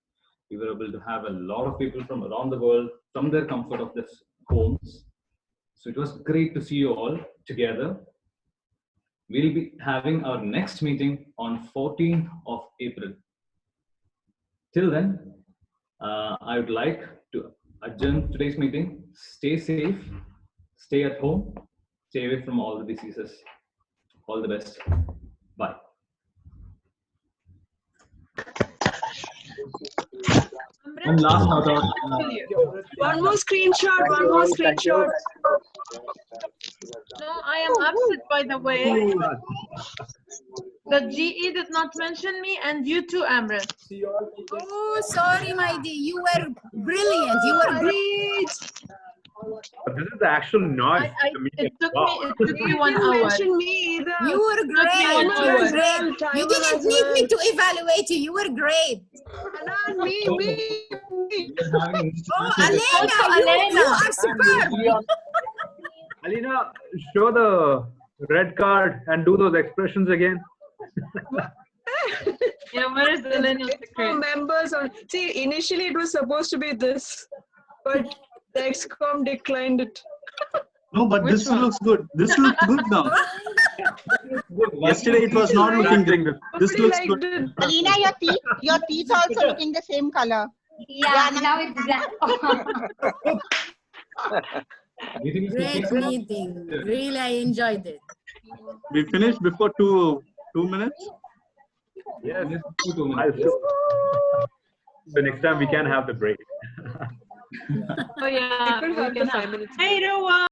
We were able to have a lot of people from around the world, from their comfort of their homes. So it was great to see you all together. We'll be having our next meeting on 14th of April. Till then, I would like to adjourn today's meeting. Stay safe, stay at home, stay away from all the diseases. All the best. Bye. One last shout out. One more screenshot. No, I am upset, by the way. The GE did not mention me, and you too, Amrit. Oh, sorry, my dear. You were brilliant. You were great. This is the actual noise. It took me 1 hour. Mention me either. You were great. You were great. You didn't need me to evaluate you. You were great. Me. Oh, Alena, you are superb. Alina, show the red card and do those expressions again. Yeah, where is the lineal secret? Members on. See, initially it was supposed to be this, but the XCOM declined it. No, but this looks good. This looks good now. Yesterday it was not looking good. This looks good. Alina, your teeth also looking the same color. Yeah, now it's black. Great meeting. Really, I enjoyed it. We finished before two minutes. Yes. So next time we can have the break. Oh yeah. People have the 5 minutes. Hey, Rowan.